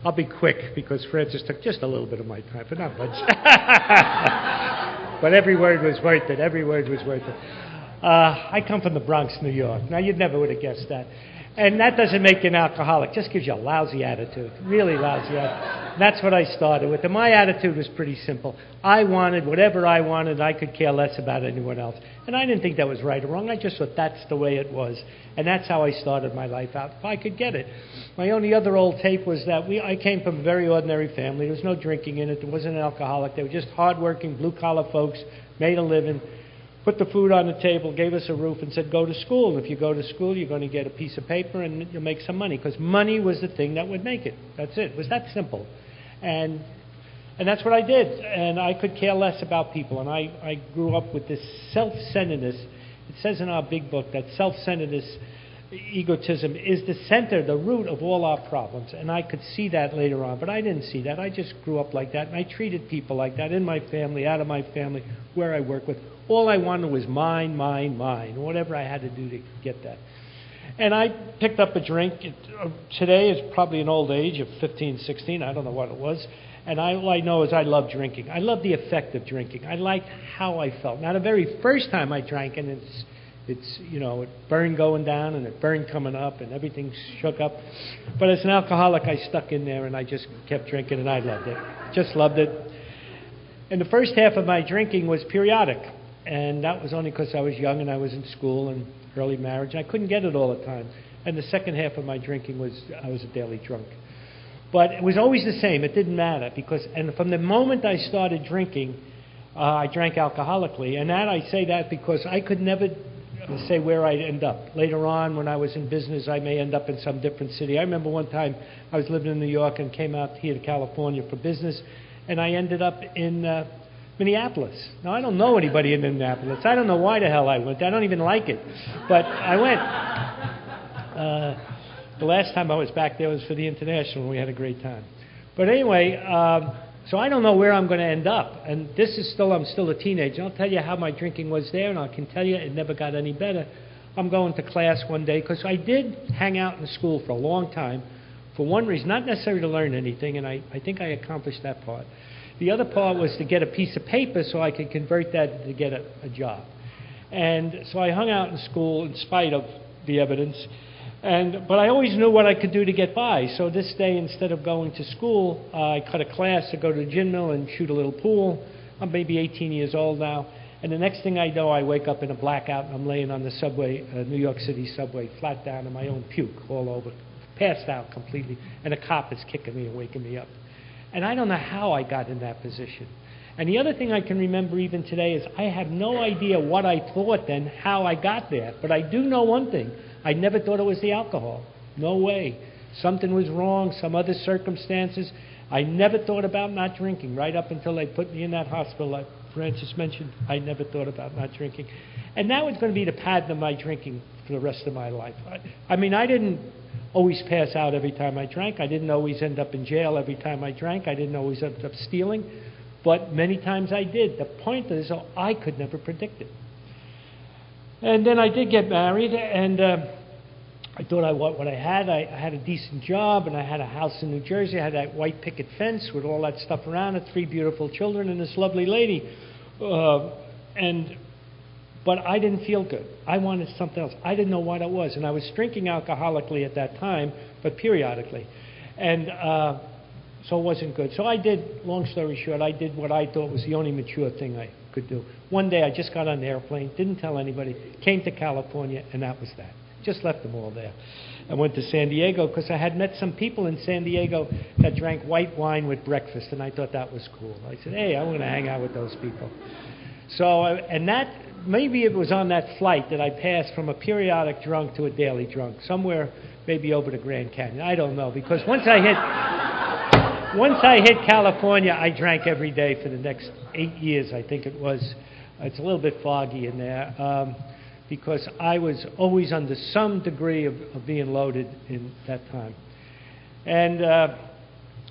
I'll be quick because Frances took just a little bit of my time, but not much. But every word was worth it. Every word was worth it. I come from the Bronx, New York. Now, you never would have guessed that. And that doesn't make you an alcoholic. Just gives you a lousy attitude. Really lousy attitude. That's what I started with. And my attitude was pretty simple. I wanted whatever I wanted. I could care less about anyone else. And I didn't think that was right or wrong. I just thought that's the way it was. And that's how I started my life out, if I could get it. My only other old tape was that I came from a very ordinary family. There was no drinking in it. There wasn't an alcoholic. They were just hardworking, blue-collar folks, made a living, put the food on the table, gave us a roof, and said, go to school. And if you go to school, you're going to get a piece of paper and you'll make some money. Because money was the thing that would make it. That's it. It was that simple. And that's what I did. And I could care less about people. And I grew up with this self-centeredness. It says in our big book that self-centeredness, egotism, is the center, the root of all our problems. And I could see that later on. But I didn't see that. I just grew up like that. And I treated people like that in my family, out of my family, where I work with. All I wanted was mine, mine, mine, whatever I had to do to get that. And I picked up a drink. Today is probably an old age of 15, 16. I don't know what it was. And all I know is I love drinking. I love the effect of drinking. I liked how I felt. Now, the very first time I drank, and it's you know, it burned going down and it burned coming up and everything shook up. But as an alcoholic, I stuck in there and I just kept drinking and I loved it. Just loved it. And the first half of my drinking was periodic. And that was only because I was young and I was in school and early marriage. I couldn't get it all the time. And the second half of my drinking was I was a daily drunk. But it was always the same. It didn't matter and from the moment I started drinking, I drank alcoholically. And that I say that because I could never say where I'd end up. Later on, when I was in business, I may end up in some different city. I remember one time I was living in New York and came out here to California for business, and I ended up in Minneapolis. Now, I don't know anybody in Minneapolis. I don't know why the hell I went. I don't even like it. But I went. The last time I was back there was for the International, and we had a great time. But anyway, so I don't know where I'm going to end up. And I'm still a teenager. I'll tell you how my drinking was there, and I can tell you it never got any better. I'm going to class one day, because I did hang out in school for a long time, for one reason, not necessarily to learn anything, and I think I accomplished that part. The other part was to get a piece of paper so I could convert that to get a job. And so I hung out in school in spite of the evidence. But I always knew what I could do to get by. So this day, instead of going to school, I cut a class to go to the gin mill and shoot a little pool. I'm maybe 18 years old now. And the next thing I know, I wake up in a blackout and I'm laying on the subway, New York City subway, flat down in my own puke all over, passed out completely. And a cop is kicking me and waking me up. And I don't know how I got in that position. And the other thing I can remember even today is I have no idea what I thought then, how I got there. But I do know one thing. I never thought it was the alcohol. No way. Something was wrong, some other circumstances. I never thought about not drinking right up until they put me in that hospital. Like Frances mentioned, I never thought about not drinking. And that was going to be the pattern of my drinking for the rest of my life. I mean, I didn't always pass out every time I drank. I didn't always end up in jail every time I drank. I didn't always end up stealing. But many times I did. The point is, I could never predict it. And then I did get married, and I thought what I had a decent job, and I had a house in New Jersey. I had that white picket fence with all that stuff around it, 3 beautiful children, and this lovely lady. But I didn't feel good. I wanted something else. I didn't know what it was. And I was drinking alcoholically at that time, but periodically. And so it wasn't good. So I did, long story short, I did what I thought was the only mature thing I could do. One day I just got on the airplane, didn't tell anybody, came to California, and that was that. Just left them all there. I went to San Diego because I had met some people in San Diego that drank white wine with breakfast, and I thought that was cool. I said, hey, I'm going to hang out with those people. So, and that, maybe it was on that flight that I passed from a periodic drunk to a daily drunk, somewhere maybe over the Grand Canyon. I don't know, because once I hit California, I drank every day for the next 8 years, I think it was. It's a little bit foggy in there, because I was always under some degree of being loaded in that time. And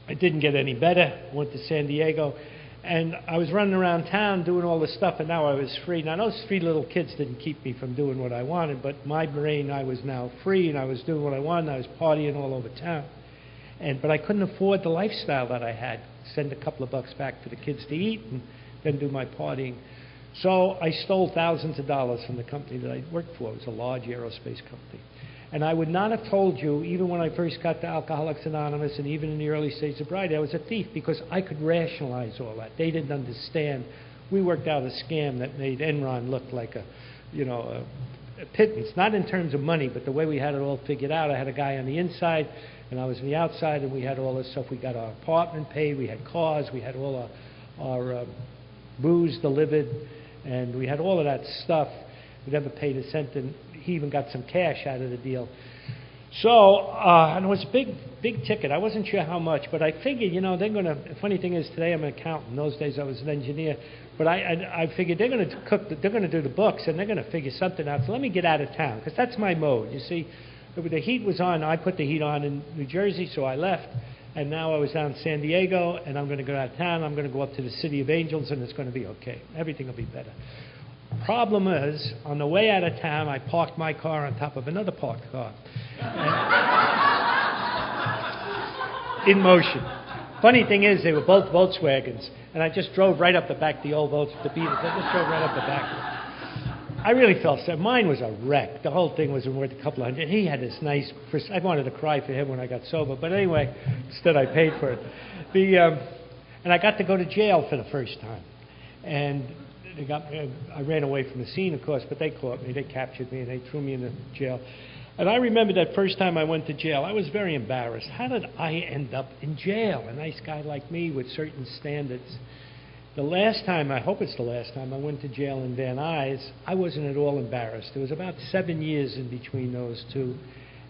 it didn't get any better. Went to San Diego. And I was running around town doing all this stuff, and now I was free. Now, those 3 little kids didn't keep me from doing what I wanted, but my brain, I was now free, and I was doing what I wanted. I was partying all over town. But I couldn't afford the lifestyle that I had. Send a couple of bucks back for the kids to eat, and then do my partying. So I stole thousands of dollars from the company that I worked for. It was a large aerospace company. And I would not have told you, even when I first got to Alcoholics Anonymous and even in the early stage of sobriety, I was a thief, because I could rationalize all that. They didn't understand. We worked out a scam that made Enron look like a pittance, not in terms of money, but the way we had it all figured out. I had a guy on the inside, and I was on the outside, and we had all this stuff. We got our apartment paid, we had cars, we had all our booze delivered, and we had all of that stuff. We never paid a cent, and he even got some cash out of the deal. So, and it was a big ticket. I wasn't sure how much, but I figured, they're going to, the funny thing is, today I'm an accountant. In those days I was an engineer. But I figured they're going to do the books, and they're going to figure something out. So let me get out of town, because that's my mode. You see, the heat was on. I put the heat on in New Jersey, so I left. And now I was down in San Diego, and I'm going to go out of town. I'm going to go up to the City of Angels, and it's going to be okay. Everything will be better. Problem is, on the way out of town, I parked my car on top of another parked car. In motion. Funny thing is, they were both Volkswagens, and I just drove right up the back, the old Volkswagen, the Beatles. I just drove right up the back. I really felt sad. Mine was a wreck. The whole thing was worth a couple hundred. He had this nice, I wanted to cry for him when I got sober, but anyway, instead I paid for it. And I got to go to jail for the first time. And I ran away from the scene, of course, but they caught me. They captured me, and they threw me in the jail. And I remember that first time I went to jail, I was very embarrassed. How did I end up in jail? A nice guy like me with certain standards. The last time, I hope it's the last time, I went to jail in Van Nuys, I wasn't at all embarrassed. There was about 7 years in between those two.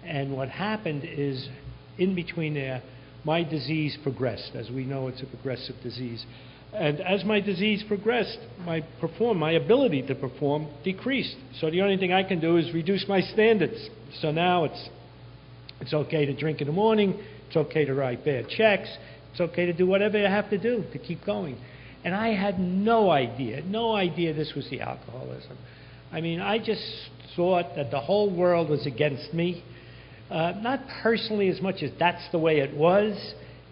And what happened is, in between there, my disease progressed. As we know, it's a progressive disease. And as my disease progressed, my ability to perform decreased. So the only thing I can do is reduce my standards. So now it's okay to drink in the morning, it's okay to write bad checks, it's okay to do whatever you have to do to keep going. And I had no idea this was the alcoholism. I mean, I just thought that the whole world was against me. Not personally as much as that's the way it was.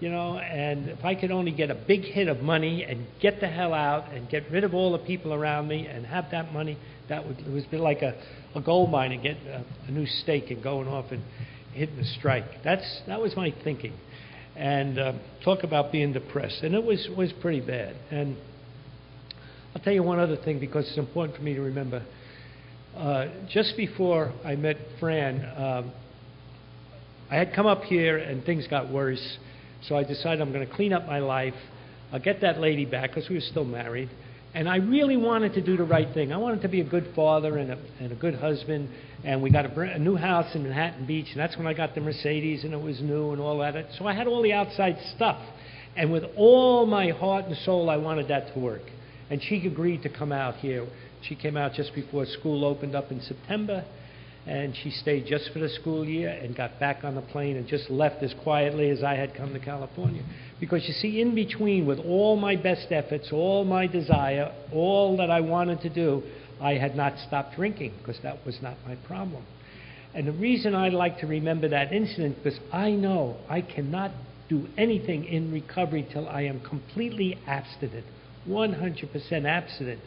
And if I could only get a big hit of money and get the hell out and get rid of all the people around me and have that money, it was like a gold mine and get a new stake and going off and hitting a strike. That was my thinking. And talk about being depressed. And it was pretty bad. And I'll tell you one other thing, because it's important for me to remember. Just before I met Fran, I had come up here and things got worse. So I decided I'm going to clean up my life. I'll get that lady back, because we were still married. And I really wanted to do the right thing. I wanted to be a good father and a good husband. And we got a new house in Manhattan Beach. And that's when I got the Mercedes, and it was new and all that. So I had all the outside stuff. And with all my heart and soul, I wanted that to work. And she agreed to come out here. She came out just before school opened up in September. And she stayed just for the school year and got back on the plane and just left as quietly as I had come to California. Because you see, in between, with all my best efforts, all my desire, all that I wanted to do, I had not stopped drinking, because that was not my problem. And the reason I like to remember that incident, because I know I cannot do anything in recovery till I am completely abstinent, 100% abstinent.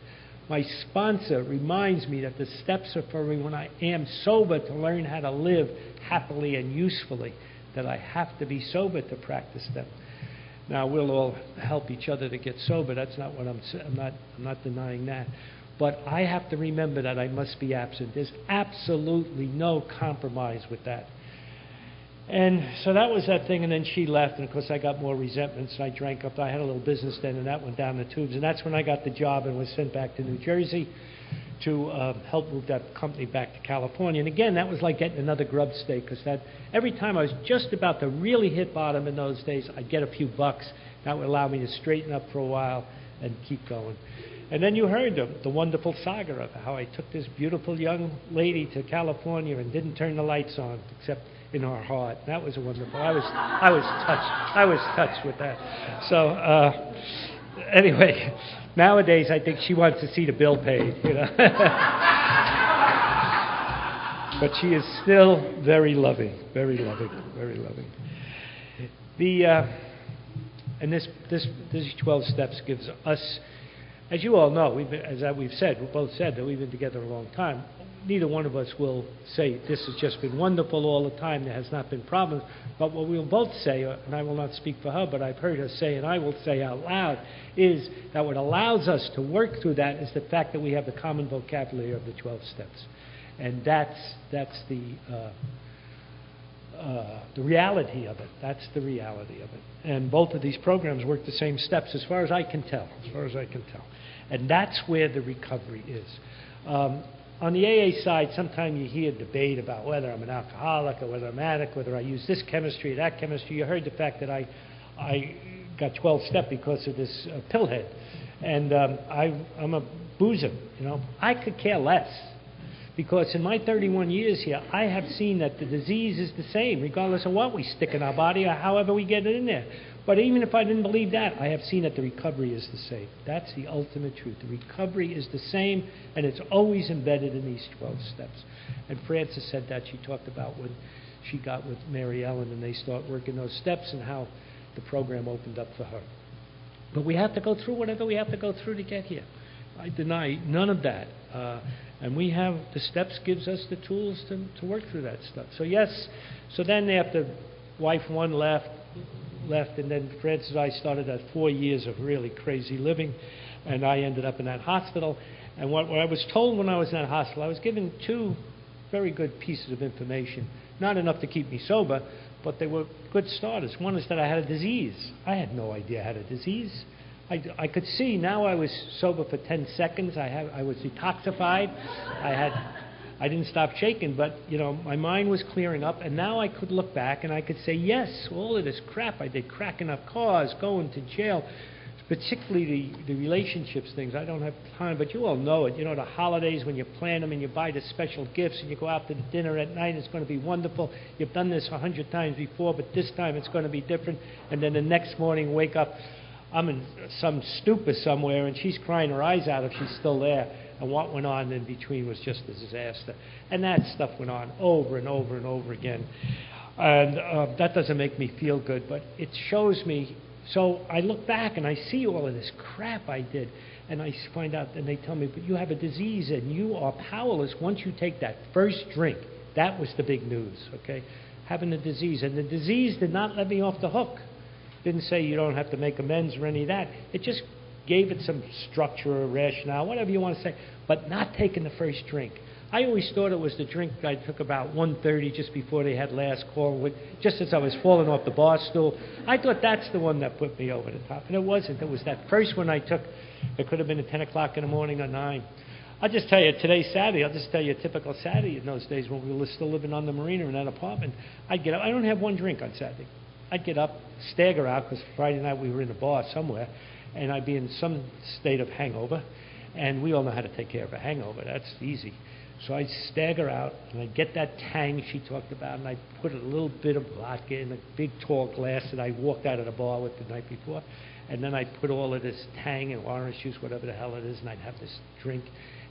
My sponsor reminds me that the steps are for me when I am sober, to learn how to live happily and usefully, that I have to be sober to practice them. Now, we'll all help each other to get sober. That's not what I'm not denying that. But I have to remember that I must be absent. There's absolutely no compromise with that. And so that was that thing, and then she left, and of course I got more resentments, and I drank up. I had a little business then, and that went down the tubes, and that's when I got the job and was sent back to New Jersey to help move that company back to California. And again, that was like getting another grub stake, because that every time I was just about to really hit bottom in those days, I'd get a few bucks. That would allow me to straighten up for a while and keep going. And then you heard the wonderful saga of how I took this beautiful young lady to California and didn't turn the lights on, except in her heart. That was wonderful. I was touched with that. So anyway, nowadays I think she wants to see the bill paid, you know. But she is still very loving, very loving, very loving. And these 12 steps gives us, as you all know, we both said that we've been together a long time. Neither one of us will say this has just been wonderful all the time, there has not been problems. But what we'll both say, and I will not speak for her, but I've heard her say, and I will say out loud, is that what allows us to work through that is the fact that we have the common vocabulary of the 12 steps. And that's the reality of it. That's the reality of it. And both of these programs work the same steps as far as I can tell, And that's where the recovery is. On the AA side, sometimes you hear debate about whether I'm an alcoholic or whether I'm an addict, whether I use this chemistry or that chemistry. You heard the fact that I got 12-step because of this pillhead. And I'm a boozer, you know. I could care less. Because in my 31 years here, I have seen that the disease is the same, regardless of what we stick in our body or however we get it in there. But even if I didn't believe that, I have seen that the recovery is the same. That's the ultimate truth. The recovery is the same, and it's always embedded in these 12 steps. And Frances said that. She talked about when she got with Mary Ellen and they start working those steps and how the program opened up for her. But we have to go through whatever we have to go through to get here. I deny none of that. And we have, the steps gives us the tools to work through that stuff. So yes, so then after wife one left, and then Frances and I started that 4 years of really crazy living, and I ended up in that hospital. And what I was told when I was in that hospital, I was given 2 very good pieces of information. Not enough to keep me sober, but they were good starters. One is that I had a disease. I had no idea I had a disease. I could see now I was sober for 10 seconds. I was detoxified. I didn't stop shaking, but you know, my mind was clearing up, and now I could look back and I could say, yes, all of this crap I did, cracking up cars, going to jail, particularly the relationships things. I don't have time, but you all know it. You know, the holidays when you plan them and you buy the special gifts and you go out to the dinner at night, it's going to be wonderful. You've done this 100 times before, but this time it's going to be different. And then the next morning, wake up, I'm in some stupor somewhere, and she's crying her eyes out if she's still there. And what went on in between was just a disaster. And that stuff went on over and over and over again. And that doesn't make me feel good, but it shows me. So I look back and I see all of this crap I did. And I find out, and they tell me, but you have a disease and you are powerless once you take that first drink. That was the big news, okay? Having a disease. And the disease did not let me off the hook. Didn't say you don't have to make amends or any of that. It just gave it some structure or rationale, whatever you want to say, but not taking the first drink. I always thought it was the drink I took about 1:30 just before they had last call, just as I was falling off the bar stool. I thought that's the one that put me over the top, and it wasn't. It was that first one I took. It could have been at 10 o'clock in the morning or 9. I'll just tell you, today's Saturday. I'll just tell you a typical Saturday in those days when we were still living on the marina in that apartment. I'd get up. I don't have one drink on Saturday. I'd get up, stagger out, because Friday night we were in a bar somewhere, and I'd be in some state of hangover, and we all know how to take care of a hangover. That's easy. So I stagger out, and I get that tang she talked about, and I put a little bit of vodka in a big tall glass that I walked out of the bar with the night before, and then I put all of this tang and orange juice, whatever the hell it is, and I'd have this drink.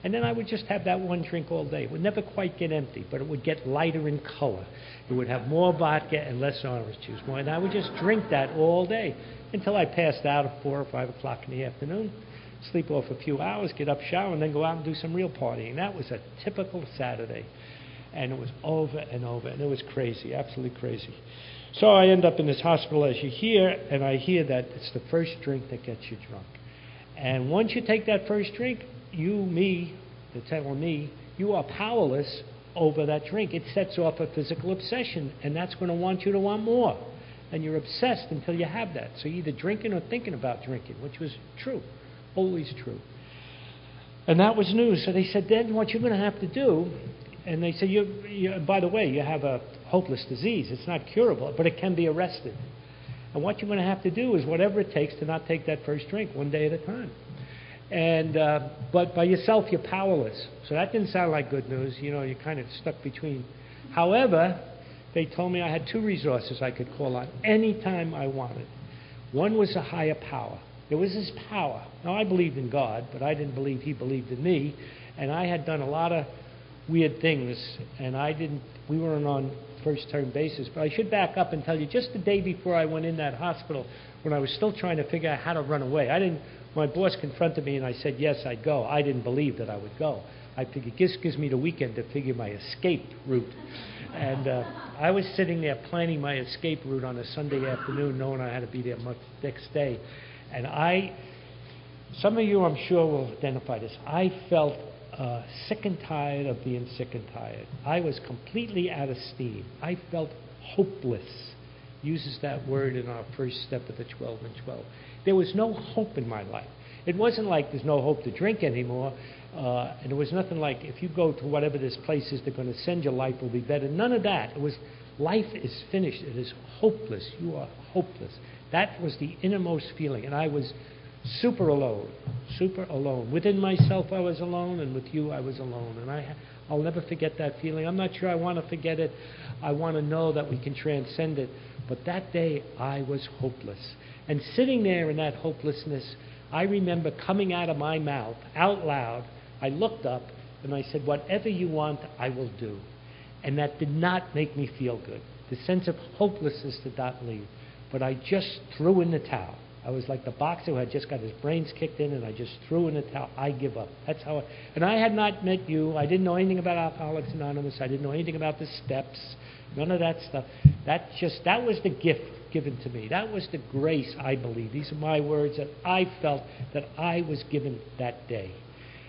And then I would just have that one drink all day. It would never quite get empty, but it would get lighter in color. It would have more vodka and less orange juice. And I would just drink that all day until I passed out at 4 or 5 o'clock in the afternoon, sleep off a few hours, get up, shower, and then go out and do some real partying. That was a typical Saturday. And it was over and over, and it was crazy, absolutely crazy. So I end up in this hospital, as you hear, and I hear that it's the first drink that gets you drunk. And once you take that first drink, they're telling me, you are powerless over that drink. It sets off a physical obsession, and that's going to want you to want more. And you're obsessed until you have that. So you're either drinking or thinking about drinking, which was true, always true. And that was news. So they said, then what you're going to have to do, and they said, by the way, you have a hopeless disease. It's not curable, but it can be arrested. And what you're going to have to do is whatever it takes to not take that first drink, one day at a time. And but by yourself, you're powerless. So that didn't sound like good news. You know, you're kind of stuck between. However, they told me I had 2 resources I could call on anytime I wanted. One was a higher power. There was this power. Now, I believed in God, but I didn't believe He believed in me. And I had done a lot of weird things, and we weren't on first-term basis. But I should back up and tell you, just the day before I went in that hospital, when I was still trying to figure out how to run away, my boss confronted me, and I said, yes, I'd go. I didn't believe that I would go. I figured this gives me the weekend to figure my escape route. And I was sitting there planning my escape route on a Sunday afternoon, knowing I had to be there the next day. And some of you, I'm sure, will identify this. I felt sick and tired of being sick and tired. I was completely out of steam. I felt hopeless. Uses that word in our first step of the 12 and 12. There was no hope in my life. It wasn't like there's no hope to drink anymore, and it was nothing like if you go to whatever this place is they're going to send you, life will be better. None of that. It was life is finished. It is hopeless. You are hopeless. That was the innermost feeling, and I was super alone, super alone. Within myself I was alone, and with you I was alone, and I'll never forget that feeling. I'm not sure I want to forget it. I want to know that we can transcend it. But that day, I was hopeless. And sitting there in that hopelessness, I remember coming out of my mouth, out loud, I looked up, and I said, whatever you want, I will do. And that did not make me feel good. The sense of hopelessness did not leave. But I just threw in the towel. I was like the boxer who had just got his brains kicked in, and I just threw in the towel. I give up. That's how. And I had not met you. I didn't know anything about Alcoholics Anonymous. I didn't know anything about the steps. None of that stuff. That was the gift given to me. That was the grace, I believe. These are my words that I felt that I was given that day.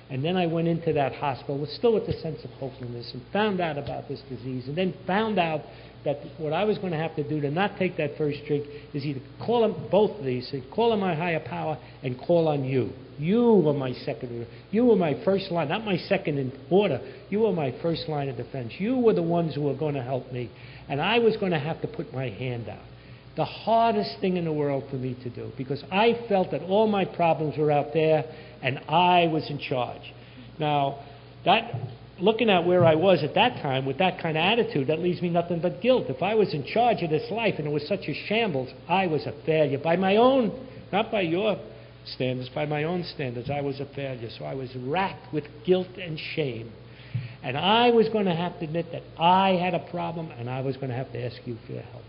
And then I went into that hospital, still with the sense of hopelessness, and found out about this disease, and then found out that what I was going to have to do to not take that first drink is either call on both of these, call on my higher power and call on you. You were my second order. You were my first line, not my second in order. You were my first line of defense. You were the ones who were going to help me. And I was going to have to put my hand out. The hardest thing in the world for me to do, because I felt that all my problems were out there and I was in charge. Now, looking at where I was at that time with that kind of attitude, that leaves me nothing but guilt. If I was in charge of this life and it was such a shambles, I was a failure. By my own, not by your standards, by my own standards, I was a failure. So I was racked with guilt and shame. And I was going to have to admit that I had a problem, and I was going to have to ask you for your help.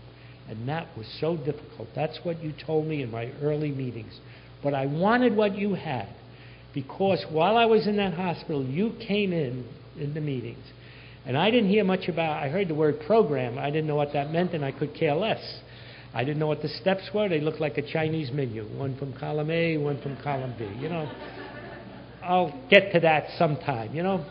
And that was so difficult. That's what you told me in my early meetings. But I wanted what you had, because while I was in that hospital, you came in the meetings. And I didn't hear much about, I heard the word program. I didn't know what that meant, and I could care less. I didn't know what the steps were. They looked like a Chinese menu, one from column A, one from column B. You know, I'll get to that sometime, you know.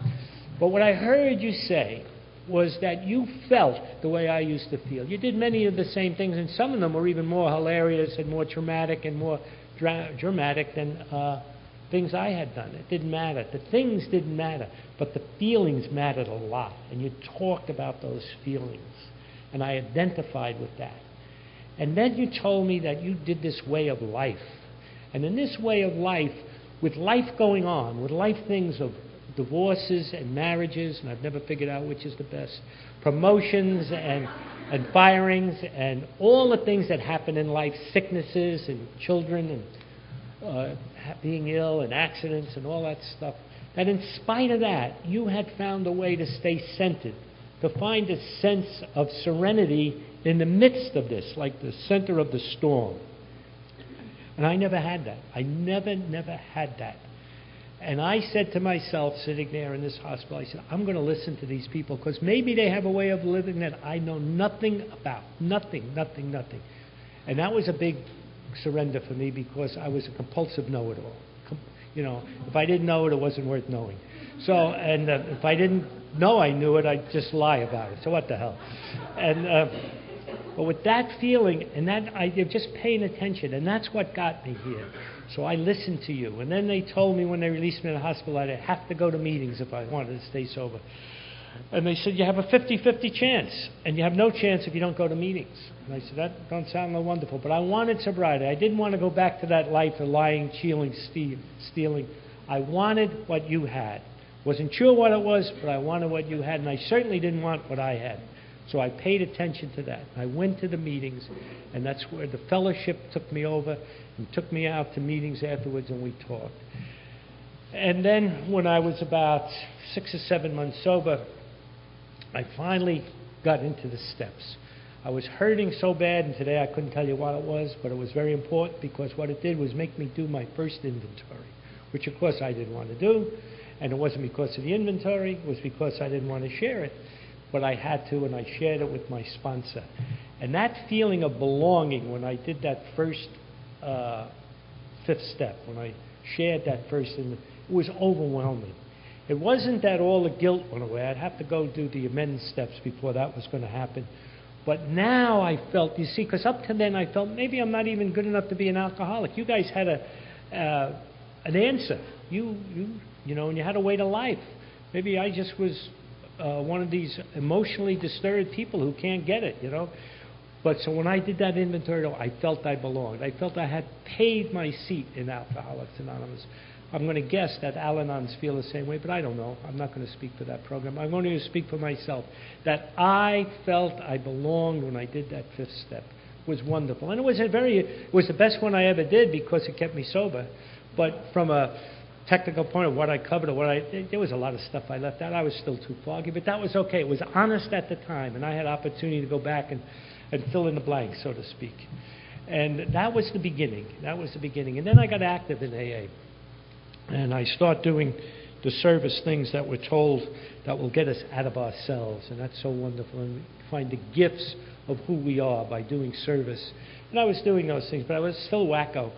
But what I heard you say was that you felt the way I used to feel. You did many of the same things, and some of them were even more hilarious and more traumatic and more dramatic than things I had done. It didn't matter. The things didn't matter, but the feelings mattered a lot, and you talked about those feelings, and I identified with that. And then you told me that you did this way of life, and in this way of life, with life going on, with life things of divorces and marriages, and I've never figured out which is the best, promotions and firings and all the things that happen in life, sicknesses and children and being ill and accidents and all that stuff, that in spite of that, you had found a way to stay centered, to find a sense of serenity in the midst of this, like the center of the storm. And I never had that. I never had that. And I said to myself, sitting there in this hospital, I said, I'm going to listen to these people because maybe they have a way of living that I know nothing about. Nothing. And that was a big surrender for me because I was a compulsive know-it-all. You know, if I didn't know it, it wasn't worth knowing. So, and if I didn't know I knew it, I'd just lie about it. So what the hell? And but with that feeling, and that I'm just paying attention, and that's what got me here. So I listened to you. And then they told me when they released me in the hospital that I have to go to meetings if I wanted to stay sober. And they said, you have a 50-50 chance, and you have no chance if you don't go to meetings. And I said, that don't sound so wonderful. But I wanted sobriety. I didn't want to go back to that life of lying, stealing. I wanted what you had. Wasn't sure what it was, but I wanted what you had, and I certainly didn't want what I had. So I paid attention to that. I went to the meetings, and that's where the fellowship took me over and took me out to meetings afterwards, and we talked. And then when I was about 6 or 7 months sober, I finally got into the steps. I was hurting so bad, and today I couldn't tell you what it was, but it was very important because what it did was make me do my first inventory, which of course I didn't want to do, and it wasn't because of the inventory, it was because I didn't want to share it. But I had to, and I shared it with my sponsor. And that feeling of belonging when I did that first fifth step, when I shared that first, it was overwhelming. It wasn't that all the guilt went away. I'd have to go do the amends steps before that was going to happen. But now I felt, you see, because up to then I felt maybe I'm not even good enough to be an alcoholic. You guys had an answer. You know, and you had a way to life. Maybe I just was one of these emotionally disturbed people who can't get it, you know. But so when I did that inventory, I felt I belonged. I felt I had paid my seat in Alcoholics Anonymous. I'm going to guess that Al-Anons feel the same way, but I don't know. I'm not going to speak for that program. I'm going to speak for myself. That I felt I belonged when I did that fifth step. It was wonderful. And it was the best one I ever did because it kept me sober. But from a technical point of what I covered, there was a lot of stuff I left out. I was still too foggy, but that was okay. It was honest at the time, and I had opportunity to go back and fill in the blanks, so to speak. And that was the beginning. And then I got active in AA. And I start doing the service things that we're told that will get us out of ourselves. And that's so wonderful. And we find the gifts of who we are by doing service. And I was doing those things, but I was still wacko.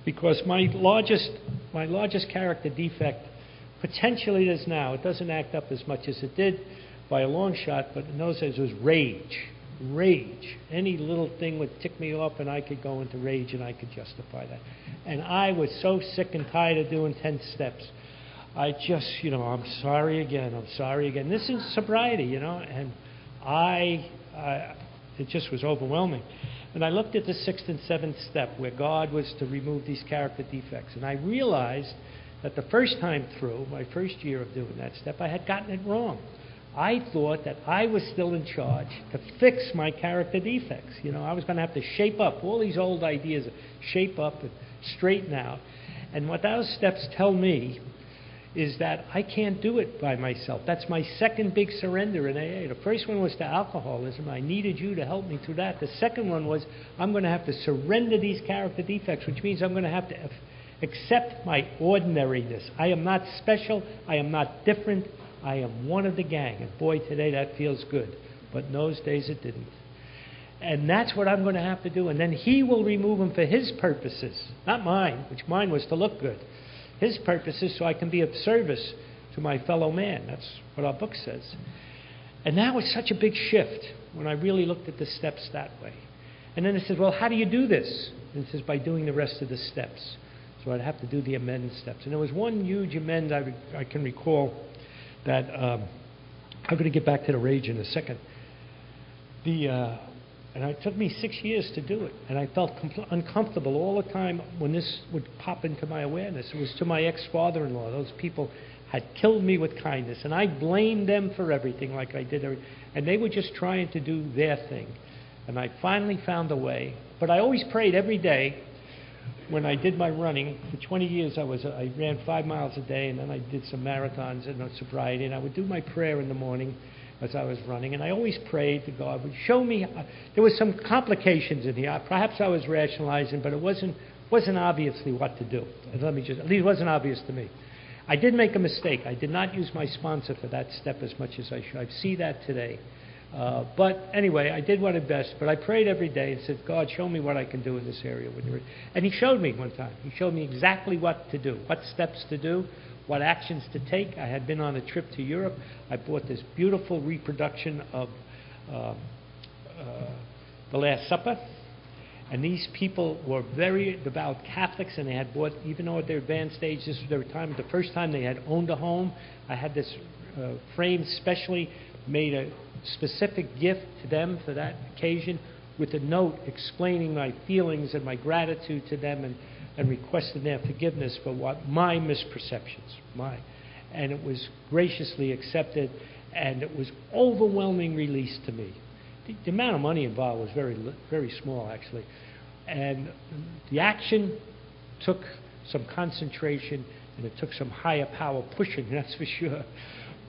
Because my largest character defect, potentially is now, it doesn't act up as much as it did by a long shot, but in those days it was rage. Any little thing would tick me off and I could go into rage and I could justify that. And I was so sick and tired of doing 10 steps. I just, I'm sorry again. This is sobriety, and it just was overwhelming. And I looked at the 6th and 7th step where God was to remove these character defects. And I realized that the first time through, my first year of doing that step, I had gotten it wrong. I thought that I was still in charge to fix my character defects. I was going to have to shape up all these old ideas, shape up and straighten out. And what those steps tell me is that I can't do it by myself. That's my second big surrender in AA. The first one was to alcoholism. I needed you to help me through that. The second one was I'm going to have to surrender these character defects, which means I'm going to have to accept my ordinariness. I am not special. I am not different. I am one of the gang. And boy, today that feels good. But in those days it didn't. And that's what I'm going to have to do. And then he will remove them for his purposes, not mine, which mine was to look good. His purposes so I can be of service to my fellow man. That's what our book says. And that was such a big shift when I really looked at the steps that way. And then it says, well, how do you do this? And it says, by doing the rest of the steps. So I'd have to do the amend steps. And there was one huge amend I can recall that I'm going to get back to the rage in a second. And it took me 6 years to do it. And I felt uncomfortable all the time when this would pop into my awareness. It was to my ex-father-in-law. Those people had killed me with kindness, and I blamed them for everything like I did. And they were just trying to do their thing. And I finally found a way. But I always prayed every day when I did my running. For 20 years I ran 5 miles a day, and then I did some marathons and sobriety. And I would do my prayer in the morning as I was running. And I always prayed to God, would show me. There was some complications in here. Perhaps I was rationalizing, but it wasn't obviously what to do. At least it wasn't obvious to me. I did make a mistake. I did not use my sponsor for that step as much as I should. I see that today. But anyway, I did what I best. But I prayed every day and said, God, show me what I can do in this area. And He showed me one time. He showed me exactly what to do, what steps to do, what actions to take. I had been on a trip to Europe. I bought this beautiful reproduction of The Last Supper. And these people were very devout Catholics, and they had bought, even though at their advanced age, this was their time, the first time they had owned a home. I had this frame specially made a specific gift to them for that occasion with a note explaining my feelings and my gratitude to them and requesting their forgiveness for what my misperceptions, and it was graciously accepted, and it was overwhelming release to me. The amount of money involved was very, very small, actually. And the action took some concentration, and it took some higher power pushing, that's for sure.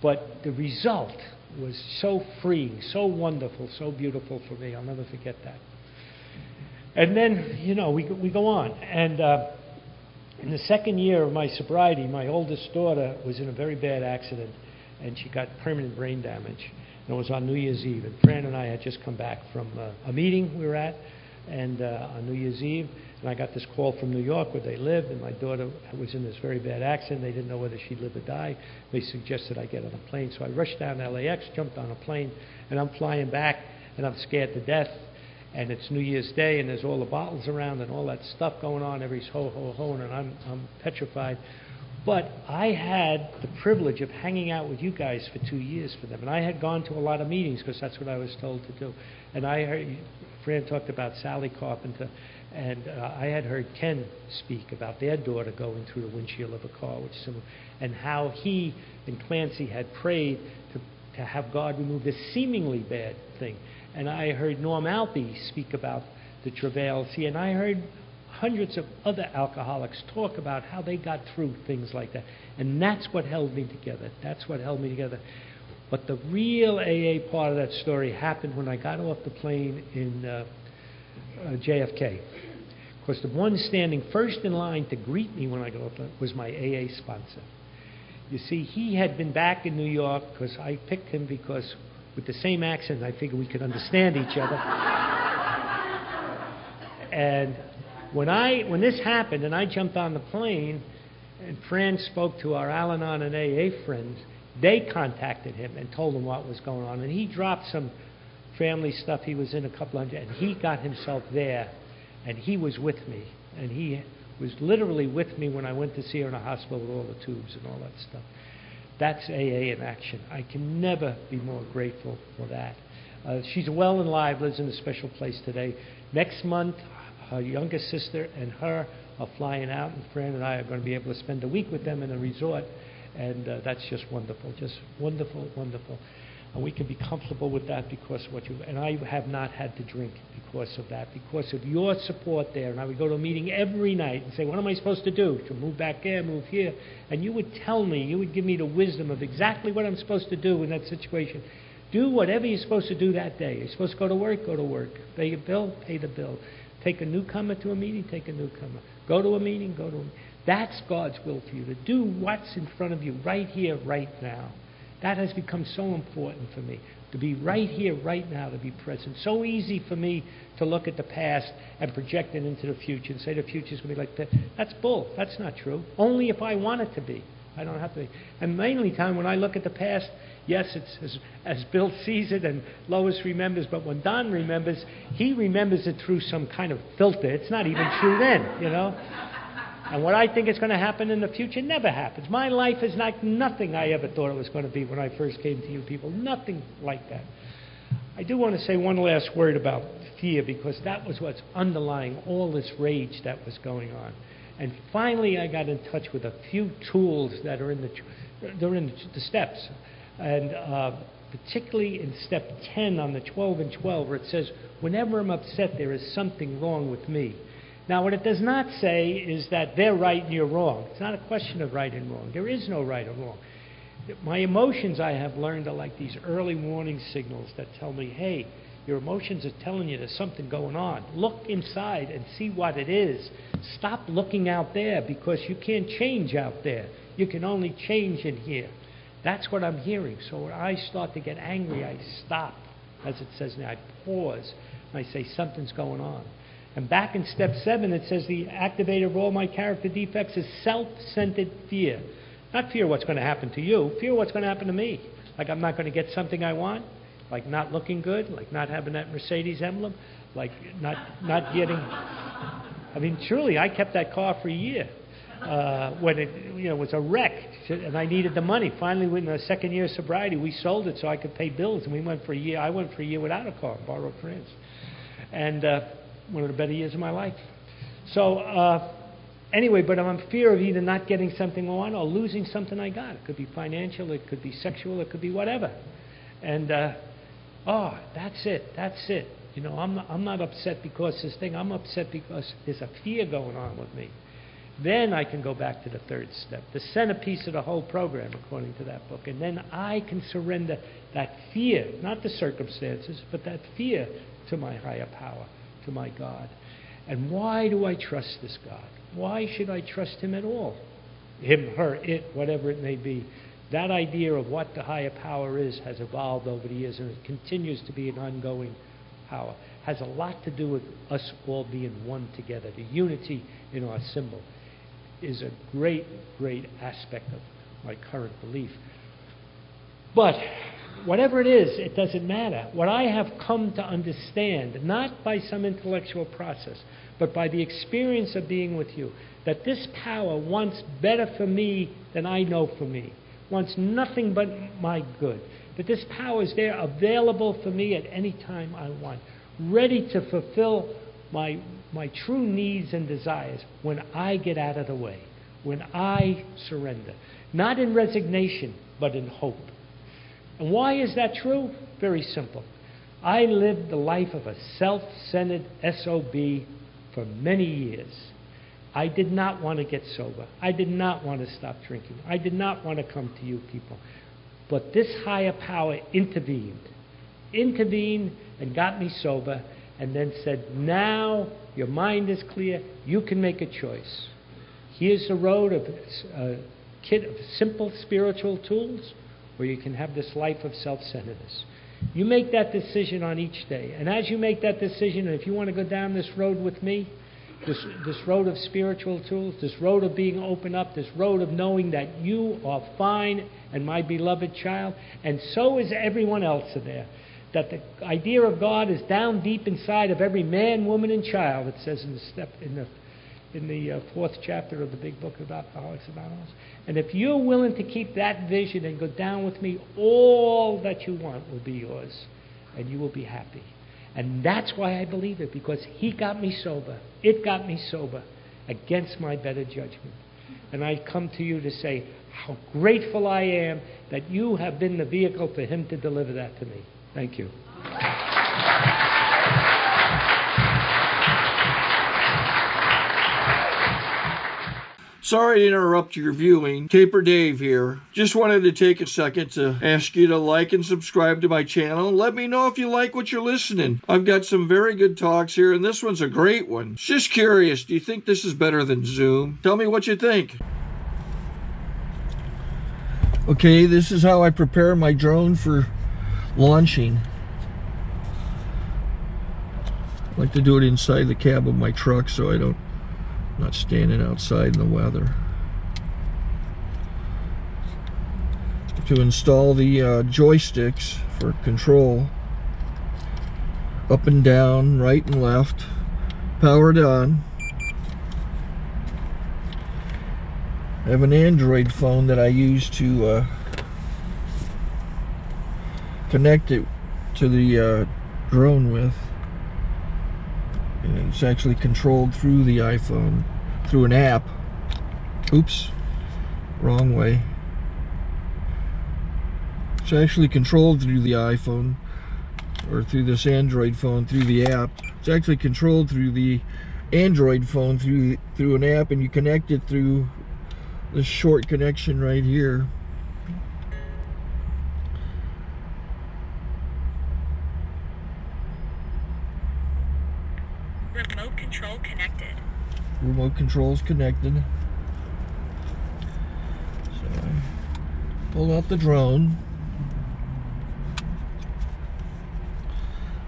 But the result was so freeing, so wonderful, so beautiful for me. I'll never forget that. And then, we go on. And in the second year of my sobriety, my oldest daughter was in a very bad accident, and she got permanent brain damage. And it was on New Year's Eve. And Fran and I had just come back from a meeting we were at, and on New Year's Eve. And I got this call from New York where they lived, and my daughter was in this very bad accident. They didn't know whether she'd live or die. They suggested I get on a plane. So I rushed down to LAX, jumped on a plane, and I'm flying back, and I'm scared to death. And it's New Year's Day, and there's all the bottles around and all that stuff going on, every ho, ho, ho, and I'm petrified. But I had the privilege of hanging out with you guys for 2 years for them. And I had gone to a lot of meetings because that's what I was told to do. And I heard, Fran talked about Sally Carpenter, and I had heard Ken speak about their daughter going through the windshield of a car, which is similar, and how he and Clancy had prayed to have God remove this seemingly bad thing. And I heard Norm Alpe speak about the travails. And I heard hundreds of other alcoholics talk about how they got through things like that. And that's what held me together. That's what held me together. But the real AA part of that story happened when I got off the plane in JFK. Of course, the one standing first in line to greet me when I got off was my AA sponsor. You see, he had been back in New York because I picked him because with the same accent, I figured we could understand each other. And when this happened and I jumped on the plane and Fran spoke to our Al-Anon and AA friends, they contacted him and told him what was going on. And he dropped some family stuff. He was in a couple hundred, and he got himself there, and he was with me. And he was literally with me when I went to see her in the hospital with all the tubes and all that stuff. That's AA in action. I can never be more grateful for that. She's well and alive, lives in a special place today. Next month, her youngest sister and her are flying out, and Fran and I are going to be able to spend a week with them in a resort, and that's just wonderful, wonderful. And we can be comfortable with that because of what you... And I have not had to drink because of that, because of your support there. And I would go to a meeting every night and say, what am I supposed to do? To move back there, move here. And you would tell me, you would give me the wisdom of exactly what I'm supposed to do in that situation. Do whatever you're supposed to do that day. You're supposed to go to work, go to work. Pay your bill, pay the bill. Take a newcomer to a meeting, take a newcomer. Go to a meeting, go to a meeting. That's God's will for you, to do what's in front of you right here, right now. That has become so important for me, to be right here, right now, to be present. So easy for me to look at the past and project it into the future and say the future's going to be like that. That's bull. That's not true. Only if I want it to be. I don't have to be. And mainly time when I look at the past, yes, it's as Bill sees it and Lois remembers, but when Don remembers, he remembers it through some kind of filter. It's not even true then, you know. And what I think is going to happen in the future never happens. My life is like nothing I ever thought it was going to be when I first came to you people. Nothing like that. I do want to say one last word about fear, because that was what's underlying all this rage that was going on. And finally I got in touch with a few tools that are in the during the steps. And particularly in step 10 on the 12 and 12, where it says, whenever I'm upset, there is something wrong with me. Now, what it does not say is that they're right and you're wrong. It's not a question of right and wrong. There is no right or wrong. My emotions, I have learned, are like these early warning signals that tell me, hey, your emotions are telling you there's something going on. Look inside and see what it is. Stop looking out there, because you can't change out there. You can only change in here. That's what I'm hearing. So when I start to get angry, I stop, as it says now. I pause, and I say, something's going on. And back in step 7, it says the activator of all my character defects is self-centered fear. Not fear what's going to happen to you, fear what's going to happen to me. Like I'm not going to get something I want, like not looking good, like not having that Mercedes emblem, like not getting... I mean, truly, I kept that car for a year when it was a wreck, and I needed the money. Finally, in the second year of sobriety, we sold it so I could pay bills, and we went for a year. I went for a year without a car, borrowed friends, and one of the better years of my life. So anyway, but I'm in fear of either not getting something I want or losing something I got. It could be financial, it could be sexual, it could be whatever. And that's it. You know, I'm not upset because this thing. I'm upset because there's a fear going on with me. Then I can go back to the third step, the centerpiece of the whole program, according to that book. And then I can surrender that fear, not the circumstances, but that fear to my higher power, to my God. And why do I trust this God? Why should I trust him at all? Him, her, it, whatever it may be. That idea of what the higher power is has evolved over the years, and it continues to be an ongoing power. Has a lot to do with us all being one together. The unity in our symbol is a great, great aspect of my current belief. But whatever it is, it doesn't matter. What I have come to understand, not by some intellectual process, but by the experience of being with you, that this power wants better for me than I know for me, wants nothing but my good, that this power is there available for me at any time I want, ready to fulfill my true needs and desires when I get out of the way, when I surrender. Not in resignation, but in hope. And why is that true? Very simple. I lived the life of a self-centered SOB for many years. I did not want to get sober. I did not want to stop drinking. I did not want to come to you people. But this higher power intervened and got me sober, and then said, now your mind is clear, you can make a choice. Here's the road of a kit of simple spiritual tools, or you can have this life of self-centeredness. You make that decision on each day. And as you make that decision, and if you want to go down this road with me, this road of spiritual tools, this road of being open up, this road of knowing that you are fine and my beloved child, and so is everyone else in there. That the idea of God is down deep inside of every man, woman, and child. It says in the 4th chapter of the big book of Alcoholics Anonymous. And if you're willing to keep that vision and go down with me, all that you want will be yours, and you will be happy. And that's why I believe it, because he got me sober. It got me sober against my better judgment. And I come to you to say how grateful I am that you have been the vehicle for him to deliver that to me. Thank you. Sorry to interrupt your viewing. Taper Dave here. Just wanted to take a second to ask you to like and subscribe to my channel. Let me know if you like what you're listening. I've got some very good talks here, and this one's a great one. Just curious, do you think this is better than Zoom? Tell me what you think. Okay, this is how I prepare my drone for launching. I like to do it inside the cab of my truck so I'm not standing outside in the weather. To install the joysticks for control, up and down, right and left, powered on. I have an Android phone that I use to connect it to the drone with. And it's actually controlled through the iPhone, through an app. Oops, wrong way. It's actually controlled through the iPhone, or through this Android phone, through the app. It's actually controlled through the Android phone, through an app, and you connect it through this short connection right here. Remote control connected. Remote control's connected. So I pull out the drone.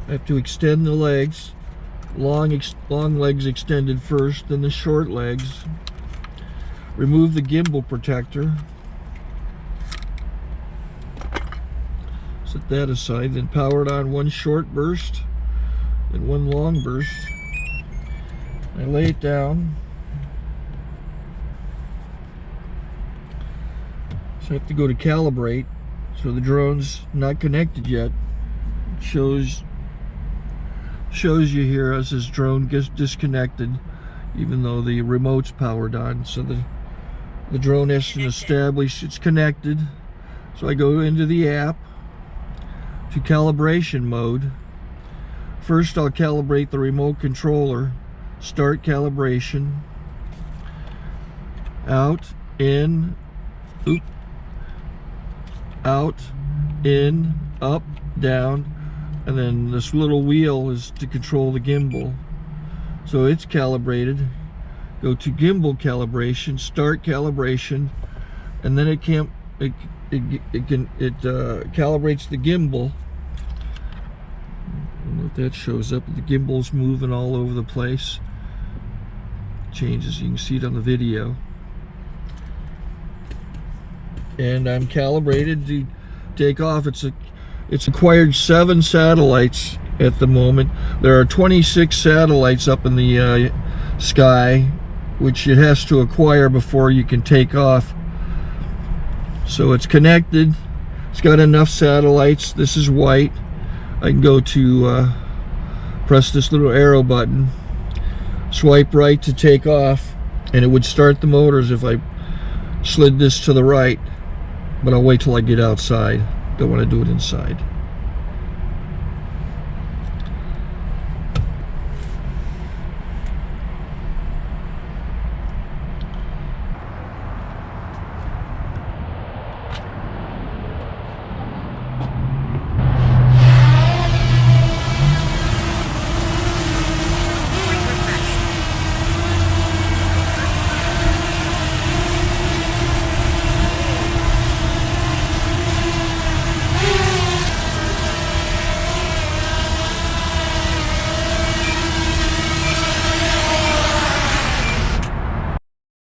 I have to extend the legs. Long legs extended first, then the short legs. Remove the gimbal protector. Set that aside, then power it on one short burst, then one long burst. I lay it down. So I have to go to calibrate. So the drone's not connected yet. It shows you here as this drone gets disconnected, even though the remote's powered on. So the drone has to establish it's connected. So I go into the app to calibration mode. First I'll calibrate the remote controller. Start calibration. Out, in, oop, out, in, up, down, and then this little wheel is to control the gimbal. So it's calibrated. Go to gimbal calibration, start calibration, and then it calibrates the gimbal. I don't know if that shows up. The gimbal's moving all over the place. Changes, you can see it on the video. And I'm calibrated to take off. It's acquired 7 satellites at the moment. There are 26 satellites up in the sky, which it has to acquire before you can take off. So it's connected. It's got enough satellites. This is white. I can go to press this little arrow button, swipe right to take off, and it would start the motors if I slid this to the right. But I'll wait till I get outside. Don't want to do it inside.